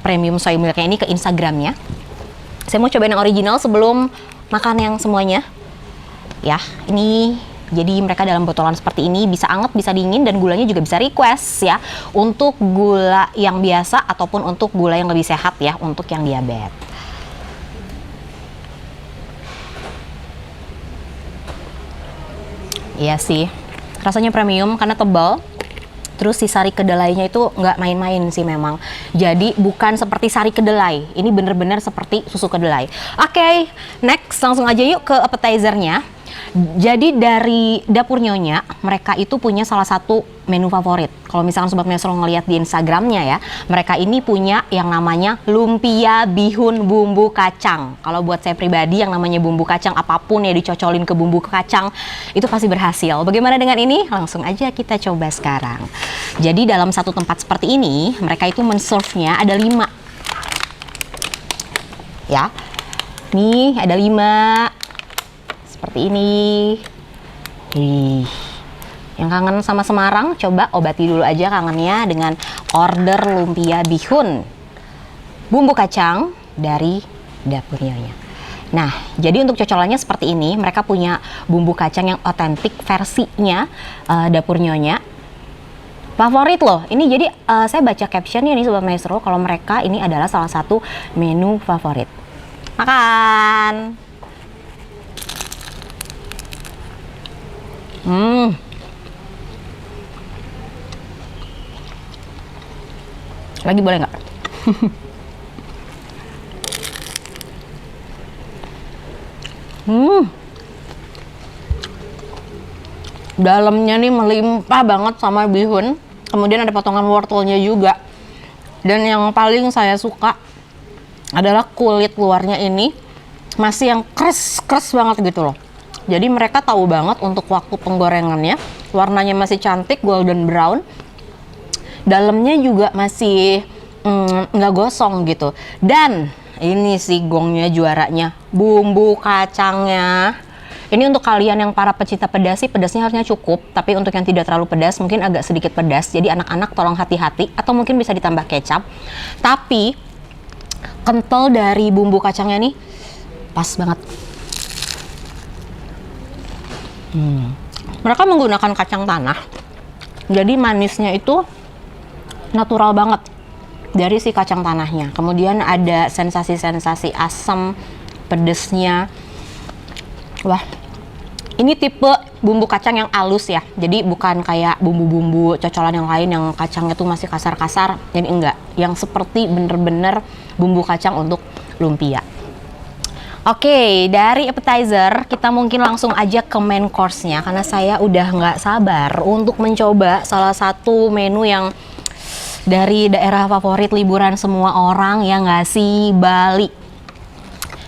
Premium Soy Milknya ini ke Instagramnya. Saya mau cobain yang original sebelum makan yang semuanya. Ya, ini jadi mereka dalam botolan seperti ini, bisa anget, bisa dingin, dan gulanya juga bisa request ya. Untuk gula yang biasa ataupun untuk gula yang lebih sehat ya, untuk yang diabetes. Iya sih, rasanya premium karena tebal. Terus si sari kedelainya itu nggak main-main sih memang. Jadi bukan seperti sari kedelai, ini bener-bener seperti susu kedelai. Oke, next langsung aja yuk ke appetizernya. Jadi dari Dapur Nyonya, mereka itu punya salah satu menu favorit. Kalau misalkan Sobat Maestro ngelihat di Instagramnya ya, mereka ini punya yang namanya lumpia bihun bumbu kacang. Kalau buat saya pribadi yang namanya bumbu kacang apapun ya dicocolin ke bumbu kacang itu pasti berhasil. Bagaimana dengan ini? Langsung aja kita coba sekarang. Jadi dalam satu tempat seperti ini, mereka itu men-serve-nya ada 5. Ya, nih ada 5 seperti ini. Yang kangen sama Semarang, coba obati dulu aja kangennya dengan order lumpia bihun bumbu kacang dari Dapur Nyonya. Nah, jadi untuk cocolannya seperti ini. Mereka punya bumbu kacang yang otentik versinya Dapur Nyonya. Favorit loh. Ini jadi saya baca captionnya nih Sobat Maestro, kalau mereka ini adalah salah satu menu favorit. Makan. Lagi boleh nggak? Dalamnya nih melimpah banget sama bihun. Kemudian ada potongan wortelnya juga. Dan yang paling saya suka adalah kulit luarnya ini masih yang kres banget gitu loh. Jadi mereka tahu banget untuk waktu penggorengannya, warnanya masih cantik golden brown, dalamnya juga masih nggak gosong gitu. Dan ini sih gongnya juaranya, bumbu kacangnya. Ini untuk kalian yang para pecinta pedas sih, pedasnya harusnya cukup. Tapi untuk yang tidak terlalu pedas, mungkin agak sedikit pedas. Jadi anak-anak tolong hati-hati, atau mungkin bisa ditambah kecap. Tapi kental dari bumbu kacangnya nih pas banget. Mereka menggunakan kacang tanah, jadi manisnya itu natural banget dari si kacang tanahnya. Kemudian ada sensasi-sensasi asam, pedesnya. Wah, ini tipe bumbu kacang yang halus ya. Jadi bukan kayak bumbu-bumbu cocolan yang lain yang kacangnya tuh masih kasar-kasar. Jadi enggak, yang seperti bener-bener bumbu kacang untuk lumpia. Oke, dari appetizer kita mungkin langsung aja ke main course-nya, karena saya udah nggak sabar untuk mencoba salah satu menu yang dari daerah favorit liburan semua orang, ya nggak sih, Bali.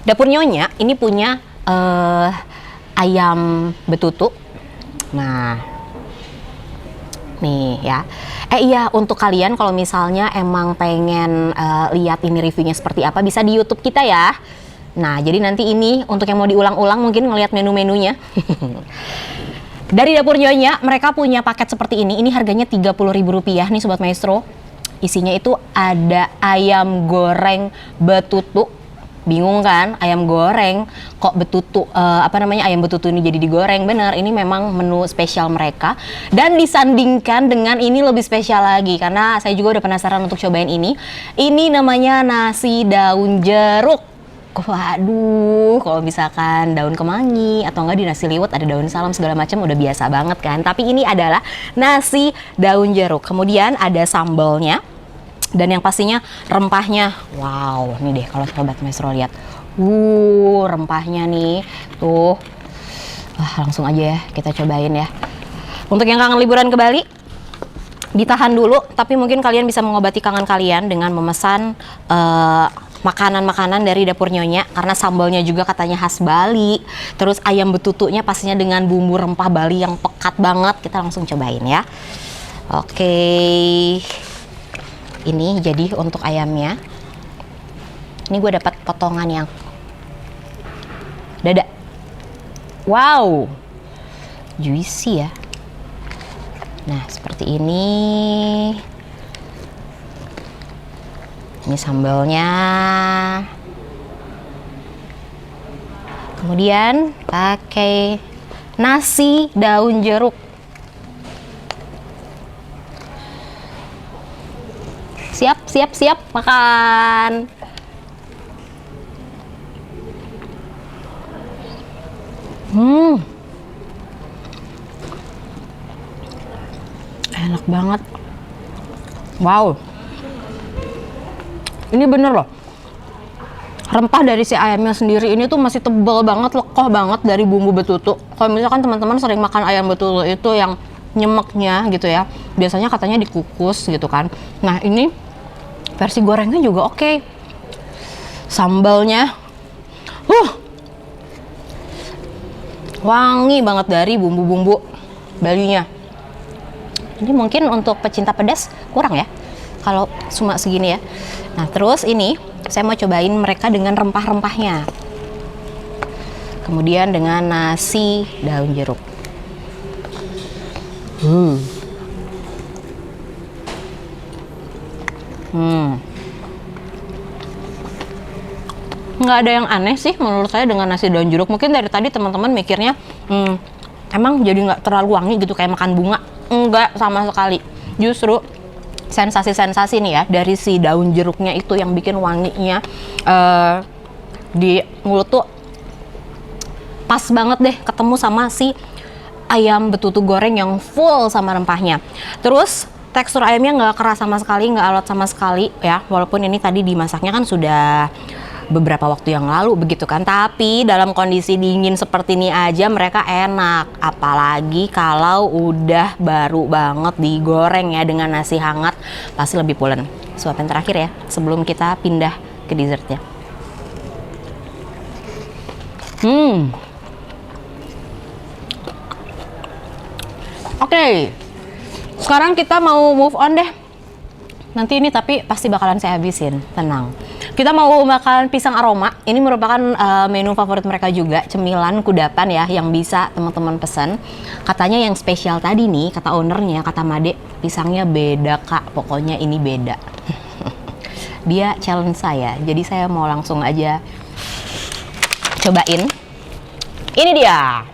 Dapur Nyonya ini punya ayam betutu. Nah, nih ya. Iya, untuk kalian kalau misalnya emang pengen lihat ini reviewnya seperti apa, bisa di YouTube kita ya. Nah, jadi nanti ini untuk yang mau diulang-ulang mungkin ngelihat menu-menunya. Dari Dapur Nyonya, mereka punya paket seperti ini. Ini harganya Rp30.000 nih Sobat Maestro. Isinya itu ada ayam goreng betutu. Bingung kan? Ayam goreng kok betutu, ayam betutu ini jadi digoreng. Bener, ini memang menu spesial mereka. Dan disandingkan dengan ini lebih spesial lagi, karena saya juga udah penasaran untuk cobain ini. Ini namanya nasi daun jeruk. Waduh, kalau misalkan daun kemangi atau enggak di nasi liwet ada daun salam segala macam udah biasa banget kan. Tapi ini adalah nasi daun jeruk. Kemudian ada sambalnya dan yang pastinya rempahnya. Wow, nih deh kalau Sobat Maestro lihat. Rempahnya nih. Tuh. Wah, langsung aja ya kita cobain ya. Untuk yang kangen liburan ke Bali, ditahan dulu, tapi mungkin kalian bisa mengobati kangen kalian dengan memesan makanan-makanan dari Dapur Nyonya, karena sambalnya juga katanya khas Bali. Terus ayam betutunya pastinya dengan bumbu rempah Bali yang pekat banget. Kita langsung cobain ya. Oke. Ini jadi untuk ayamnya. Ini gue dapat potongan yang dada. Wow. Juicy ya. Nah, seperti ini. Ini sambalnya. Kemudian pakai nasi daun jeruk. Siap makan. Enak banget. Wow. Ini bener loh, rempah dari si ayamnya sendiri ini tuh masih tebal banget, lekoh banget dari bumbu betutu. Kalau misalkan teman-teman sering makan ayam betutu itu yang nyemeknya gitu ya, biasanya katanya dikukus gitu kan. Nah ini versi gorengnya juga oke. Sambalnya wangi banget dari bumbu-bumbu Balinya. Ini mungkin untuk pecinta pedas kurang ya kalau cuma segini ya. Nah terus ini saya mau cobain mereka dengan rempah-rempahnya, kemudian dengan nasi daun jeruk. Nggak ada yang aneh sih menurut saya dengan nasi daun jeruk. Mungkin dari tadi teman-teman mikirnya emang jadi nggak terlalu wangi gitu kayak makan bunga. Enggak sama sekali. Justru sensasi-sensasi nih ya dari si daun jeruknya itu yang bikin wanginya di mulut tuh pas banget deh ketemu sama si ayam betutu goreng yang full sama rempahnya. Terus tekstur ayamnya nggak keras sama sekali, nggak alot sama sekali ya, walaupun ini tadi dimasaknya kan sudah beberapa waktu yang lalu begitu kan, tapi dalam kondisi dingin seperti ini aja mereka enak, apalagi kalau udah baru banget digoreng ya dengan nasi hangat, pasti lebih pulen. Suapin terakhir ya sebelum kita pindah ke dessertnya. Oke, sekarang kita mau move on deh. Nanti ini tapi pasti bakalan saya habisin, tenang. Kita mau makan pisang aroma. Ini merupakan menu favorit mereka juga, cemilan kudapan ya, yang bisa teman-teman pesan. Katanya yang spesial tadi nih, kata ownernya, kata Made, pisangnya beda kak, pokoknya ini beda. Dia challenge saya, jadi saya mau langsung aja cobain. Ini dia,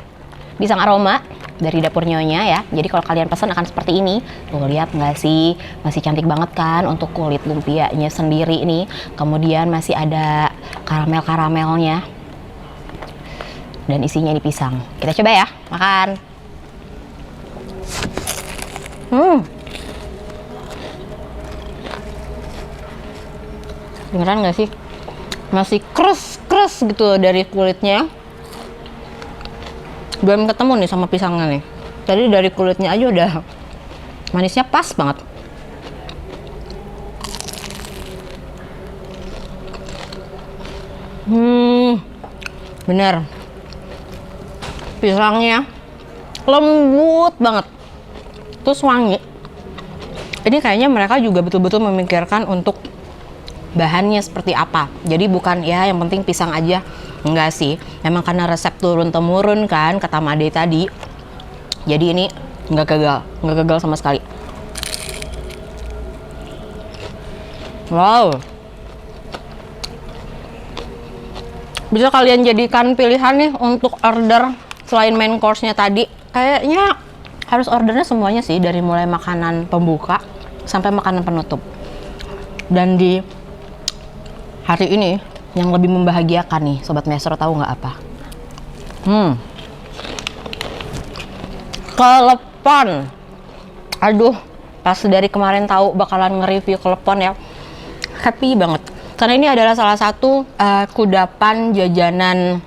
pisang aroma dari dapur Nyonya ya. Jadi kalau kalian pesan akan seperti ini. Tuh lihat nggak sih, masih cantik banget kan untuk kulit lumpianya sendiri nih. Kemudian masih ada karamel-karamelnya. Dan isinya ini pisang. Kita coba ya, makan. Beneran nggak sih? Masih keras gitu dari kulitnya. Belum ketemu nih sama pisangnya nih. Tadi dari kulitnya aja udah manisnya pas banget. Bener. Pisangnya lembut banget. Terus wangi. Ini kayaknya mereka juga betul-betul memikirkan untuk bahannya seperti apa. Jadi bukan ya yang penting pisang aja. Enggak sih, memang karena resep turun-temurun kan, kata Made tadi. Jadi ini nggak gagal sama sekali. Wow. Bisa kalian jadikan pilihan nih untuk order selain main course-nya tadi. Kayaknya harus ordernya semuanya sih, dari mulai makanan pembuka sampai makanan penutup. Dan di hari ini yang lebih membahagiakan nih, Sobat Maestro, tahu nggak apa? Kelepon. Aduh, pas dari kemarin tahu bakalan nge-review kelepon ya, happy banget. Karena ini adalah salah satu kudapan jajanan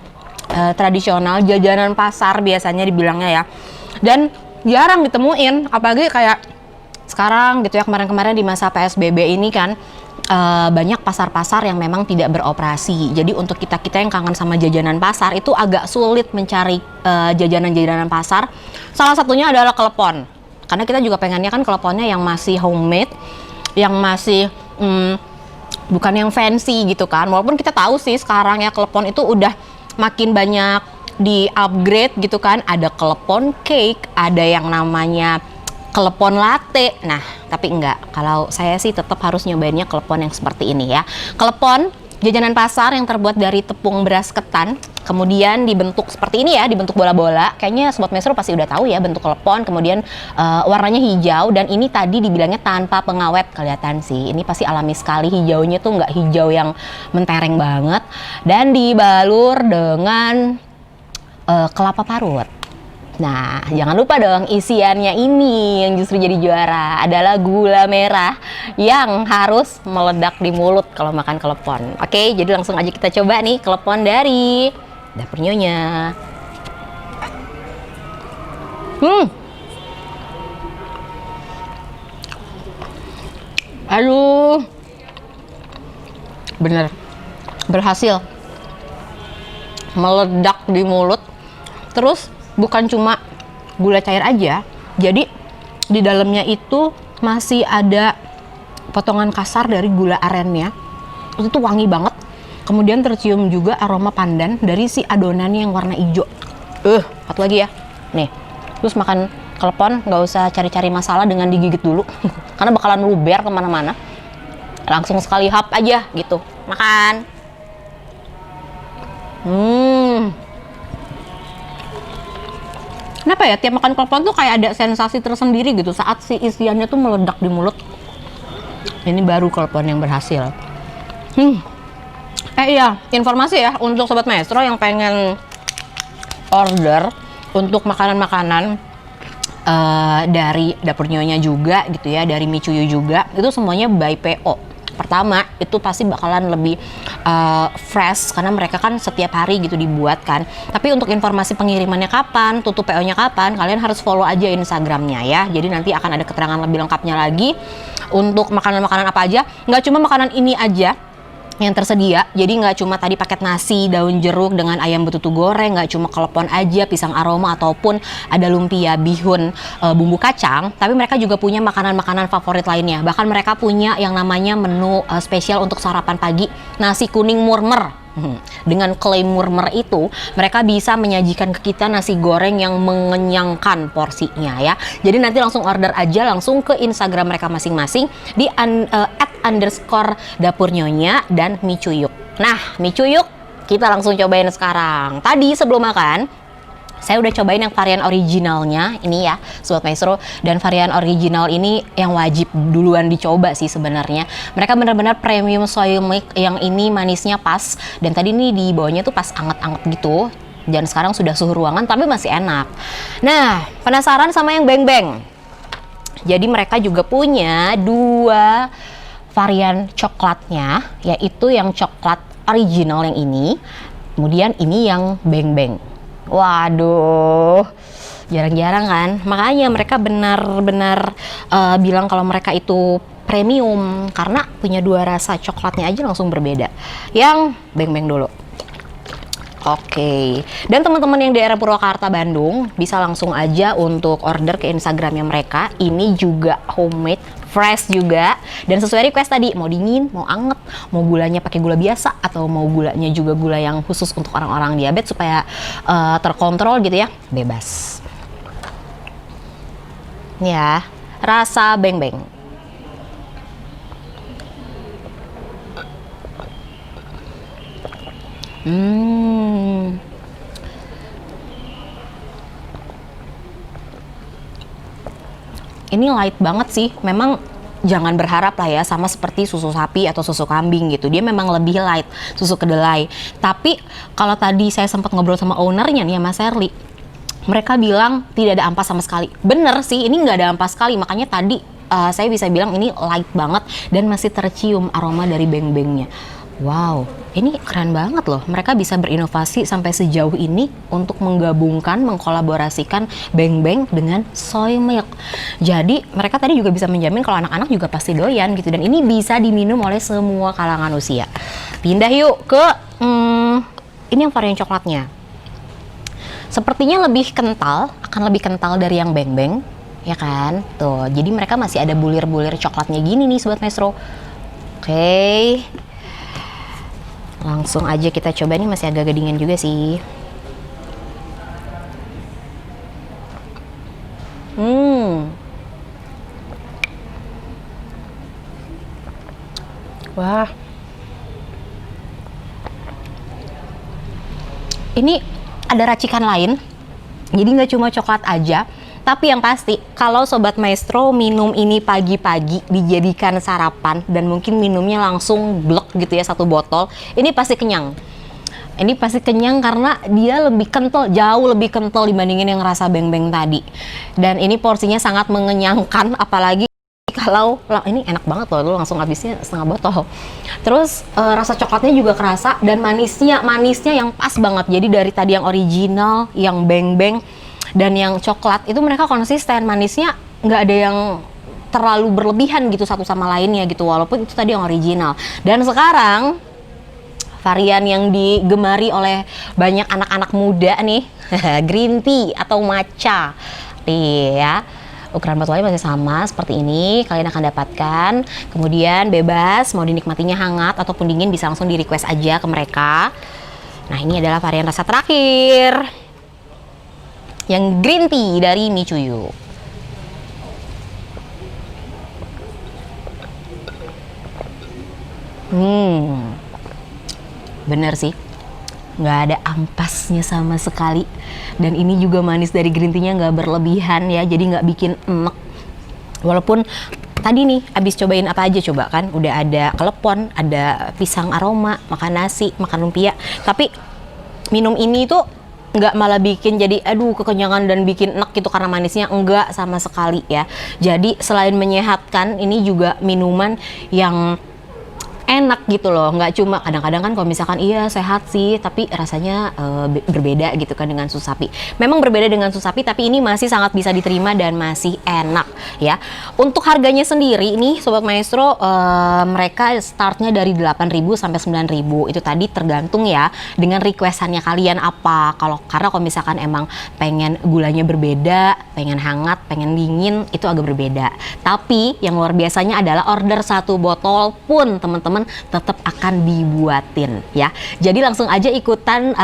tradisional, jajanan pasar biasanya dibilangnya ya. Dan jarang ditemuin, apalagi kayak sekarang gitu ya, kemarin-kemarin di masa PSBB ini kan, banyak pasar-pasar yang memang tidak beroperasi. Jadi untuk kita-kita yang kangen sama jajanan pasar itu agak sulit mencari jajanan-jajanan pasar. Salah satunya adalah kelepon. Karena kita juga pengennya kan keleponnya yang masih homemade, yang masih bukan yang fancy gitu kan. Walaupun kita tahu sih sekarang ya kelepon itu udah makin banyak di upgrade gitu kan. Ada kelepon cake, ada yang namanya kelepon latte. Nah, tapi enggak. Kalau saya sih tetap harus nyobainnya kelepon yang seperti ini ya. Kelepon jajanan pasar yang terbuat dari tepung beras ketan, kemudian dibentuk seperti ini ya, dibentuk bola-bola. Kayaknya Sobat Maestro pasti udah tahu ya bentuk kelepon. Kemudian warnanya hijau, dan ini tadi dibilangnya tanpa pengawet. Kelihatan sih, ini pasti alami sekali. Hijaunya tuh nggak hijau yang mentereng banget. Dan dibalur dengan kelapa parut. Nah, jangan lupa dong isiannya ini yang justru jadi juara adalah gula merah yang harus meledak di mulut kalau makan klepon. Oke, jadi langsung aja kita coba nih klepon dari Dapur Nyonya. Aduh, bener berhasil meledak di mulut. Terus bukan cuma gula cair aja, jadi di dalamnya itu masih ada potongan kasar dari gula arennya. Itu tuh wangi banget. Kemudian tercium juga aroma pandan dari si adonannya yang warna hijau. Satu lagi ya. Nih, terus makan klepon nggak usah cari-cari masalah dengan digigit dulu, karena bakalan luber kemana-mana. Langsung sekali hap aja gitu, makan. Kenapa ya tiap makan klepon tuh kayak ada sensasi tersendiri gitu saat si isiannya tuh meledak di mulut. Ini baru klepon yang berhasil. Iya, informasi ya untuk Sobat Maestro yang pengen order untuk makanan-makanan dari Dapur Nyonya juga gitu ya, dari Micuyu juga, itu semuanya by PO. Pertama, itu pasti bakalan lebih fresh karena mereka kan setiap hari gitu dibuat kan. Tapi untuk informasi pengirimannya kapan, tutup PO-nya kapan, kalian harus follow aja Instagramnya ya. Jadi nanti akan ada keterangan lebih lengkapnya lagi untuk makanan-makanan apa aja. Nggak cuma makanan ini aja yang tersedia, jadi nggak cuma tadi paket nasi, daun jeruk dengan ayam betutu goreng, nggak cuma klepon aja, pisang aroma ataupun ada lumpia bihun bumbu kacang, tapi mereka juga punya makanan-makanan favorit lainnya. Bahkan mereka punya yang namanya menu spesial untuk sarapan pagi, nasi kuning murmer. Dengan klaim murmer itu, mereka bisa menyajikan ke kita nasi goreng yang mengenyangkan porsinya ya. Jadi nanti langsung order aja langsung ke Instagram mereka masing-masing di @_Dapur Nyonya dan Micuyuk. Nah, Micuyuk kita langsung cobain sekarang. Tadi sebelum makan, saya udah cobain yang varian originalnya ini ya, Sobat Maestro. Dan varian original ini yang wajib duluan dicoba sih sebenarnya. Mereka benar-benar premium soy milk yang ini manisnya pas. Dan tadi nih di bawahnya tuh pas anget-anget gitu. Dan sekarang sudah suhu ruangan tapi masih enak. Nah, penasaran sama yang beng-beng? Jadi mereka juga punya dua varian coklatnya, yaitu yang coklat original yang ini. Kemudian ini yang beng-beng. Waduh, jarang-jarang kan, makanya mereka benar-benar bilang kalau mereka itu premium karena punya dua rasa, coklatnya aja langsung berbeda. Yang beng-beng dulu. Oke, dan teman-teman yang di daerah Purwakarta, Bandung bisa langsung aja untuk order ke Instagramnya mereka. Ini juga homemade, fresh juga, dan sesuai request tadi, mau dingin, mau anget, mau gulanya pakai gula biasa atau mau gulanya juga gula yang khusus untuk orang-orang diabetes supaya terkontrol gitu ya, bebas. Ini ya, rasa beng-beng. Ini light banget sih, memang jangan berharap lah ya sama seperti susu sapi atau susu kambing gitu. Dia memang lebih light, susu kedelai. Tapi kalau tadi saya sempat ngobrol sama ownernya nih, Mas Erli, mereka bilang tidak ada ampas sama sekali. Bener sih, ini nggak ada ampas sekali. Makanya tadi saya bisa bilang ini light banget dan masih tercium aroma dari beng-bengnya. Wow, ini keren banget loh. Mereka bisa berinovasi sampai sejauh ini untuk menggabungkan, mengkolaborasikan beng-beng dengan soy milk. Jadi mereka tadi juga bisa menjamin kalau anak-anak juga pasti doyan gitu. Dan ini bisa diminum oleh semua kalangan usia. Pindah yuk ke ini yang varian coklatnya. Sepertinya lebih kental, akan lebih kental dari yang beng-beng, ya kan? Tuh, jadi mereka masih ada bulir-bulir coklatnya gini nih Sobat Maestro. Oke. Langsung aja kita coba, nih masih agak dingin juga sih. Wah. Ini ada racikan lain. Jadi nggak cuma coklat aja. Tapi yang pasti, kalau Sobat Maestro minum ini pagi-pagi, dijadikan sarapan, dan mungkin minumnya langsung blek gitu ya, satu botol, ini pasti kenyang. Ini pasti kenyang karena dia lebih kental, jauh lebih kental dibandingin yang rasa beng-beng tadi. Dan ini porsinya sangat mengenyangkan, apalagi kalau ini enak banget loh, lu langsung habisnya setengah botol. Terus rasa coklatnya juga kerasa dan manisnya yang pas banget. Jadi dari tadi yang original, yang beng-beng dan yang coklat itu mereka konsisten, manisnya nggak ada yang terlalu berlebihan gitu satu sama lainnya gitu, walaupun itu tadi yang original. Dan sekarang varian yang digemari oleh banyak anak-anak muda nih, green tea atau matcha. Nih ya, ukuran botolnya masih sama seperti ini, kalian akan dapatkan. Kemudian bebas, mau dinikmatinya hangat ataupun dingin bisa langsung di request aja ke mereka. Nah ini adalah varian rasa terakhir, yang green tea dari Michuyu. Bener sih, nggak ada ampasnya sama sekali. Dan ini juga manis dari green tea-nya nggak berlebihan ya, jadi nggak bikin enek. Walaupun tadi nih abis cobain apa aja coba kan, udah ada klepon, ada pisang aroma, makan nasi, makan lumpia. Tapi minum ini tuh nggak malah bikin jadi aduh kekenyangan dan bikin enek gitu karena manisnya, enggak sama sekali ya. Jadi selain menyehatkan, ini juga minuman yang enak gitu loh, nggak cuma kadang-kadang kan kalau misalkan iya sehat sih tapi rasanya berbeda gitu kan dengan susu sapi. Memang berbeda dengan susu sapi, tapi ini masih sangat bisa diterima dan masih enak ya. Untuk harganya sendiri nih Sobat Maestro, mereka startnya dari 8.000 sampai 9.000, itu tadi tergantung ya dengan requestannya kalian apa. Karena kalau misalkan emang pengen gulanya berbeda, pengen hangat, pengen dingin, itu agak berbeda. Tapi yang luar biasanya adalah order 1 botol pun teman-teman tetap akan dibuatin ya. Jadi langsung aja ikutan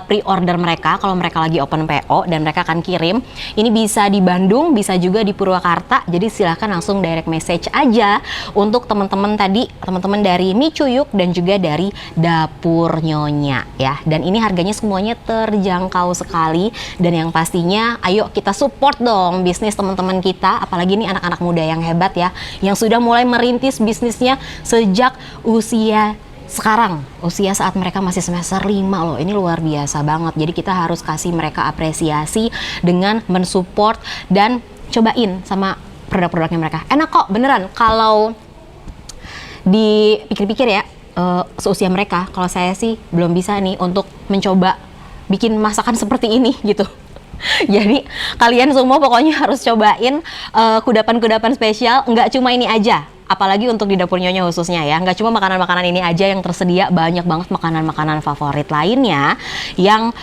pre-order mereka kalau mereka lagi open PO dan mereka akan kirim. Ini bisa di Bandung, bisa juga di Purwakarta. Jadi silahkan langsung direct message aja untuk teman-teman tadi, teman-teman dari Michuyuk dan juga dari Dapur Nyonya ya. Dan ini harganya semuanya terjangkau sekali, dan yang pastinya ayo kita support dong bisnis teman-teman kita, apalagi ini anak-anak muda yang hebat ya, yang sudah mulai merintis bisnisnya sejak usia sekarang, usia saat mereka masih semester 5 loh. Ini luar biasa banget. Jadi kita harus kasih mereka apresiasi dengan mensupport dan cobain sama produk-produknya mereka. Enak kok beneran. Kalau dipikir-pikir ya, seusia mereka, kalau saya sih belum bisa nih untuk mencoba bikin masakan seperti ini gitu. Jadi kalian semua pokoknya harus cobain kudapan-kudapan spesial. Nggak cuma ini aja, apalagi untuk di Dapur Nyonya khususnya ya, nggak cuma makanan-makanan ini aja yang tersedia, banyak banget makanan-makanan favorit lainnya yang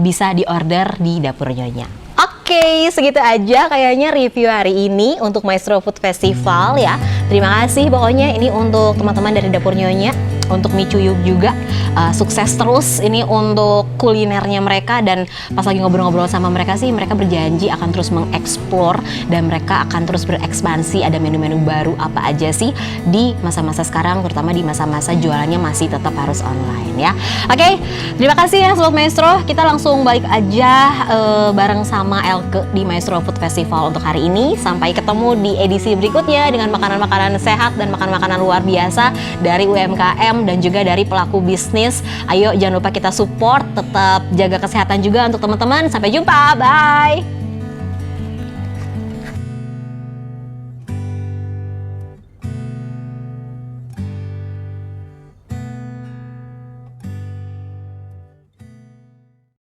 bisa diorder di Dapur Nyonya. Oke, segitu aja kayaknya review hari ini untuk Maestro Food Festival ya. Terima kasih pokoknya ini untuk teman-teman dari Dapur Nyonya, untuk Michuyuk juga. Sukses terus ini untuk kulinernya mereka, dan pas lagi ngobrol-ngobrol sama mereka sih, mereka berjanji akan terus mengeksplor dan mereka akan terus berekspansi, ada menu-menu baru apa aja sih di masa-masa sekarang, terutama di masa-masa jualannya masih tetap harus online ya. Oke, terima kasih ya Sobat Maestro. Kita langsung balik aja bareng sama Elke di Maestro Food Festival untuk hari ini. Sampai ketemu di edisi berikutnya dengan makanan-makanan sehat dan makanan-makanan luar biasa dari UMKM dan juga dari pelaku bisnis. Ayo jangan lupa kita support, tetap jaga kesehatan juga untuk teman-teman. Sampai jumpa, bye!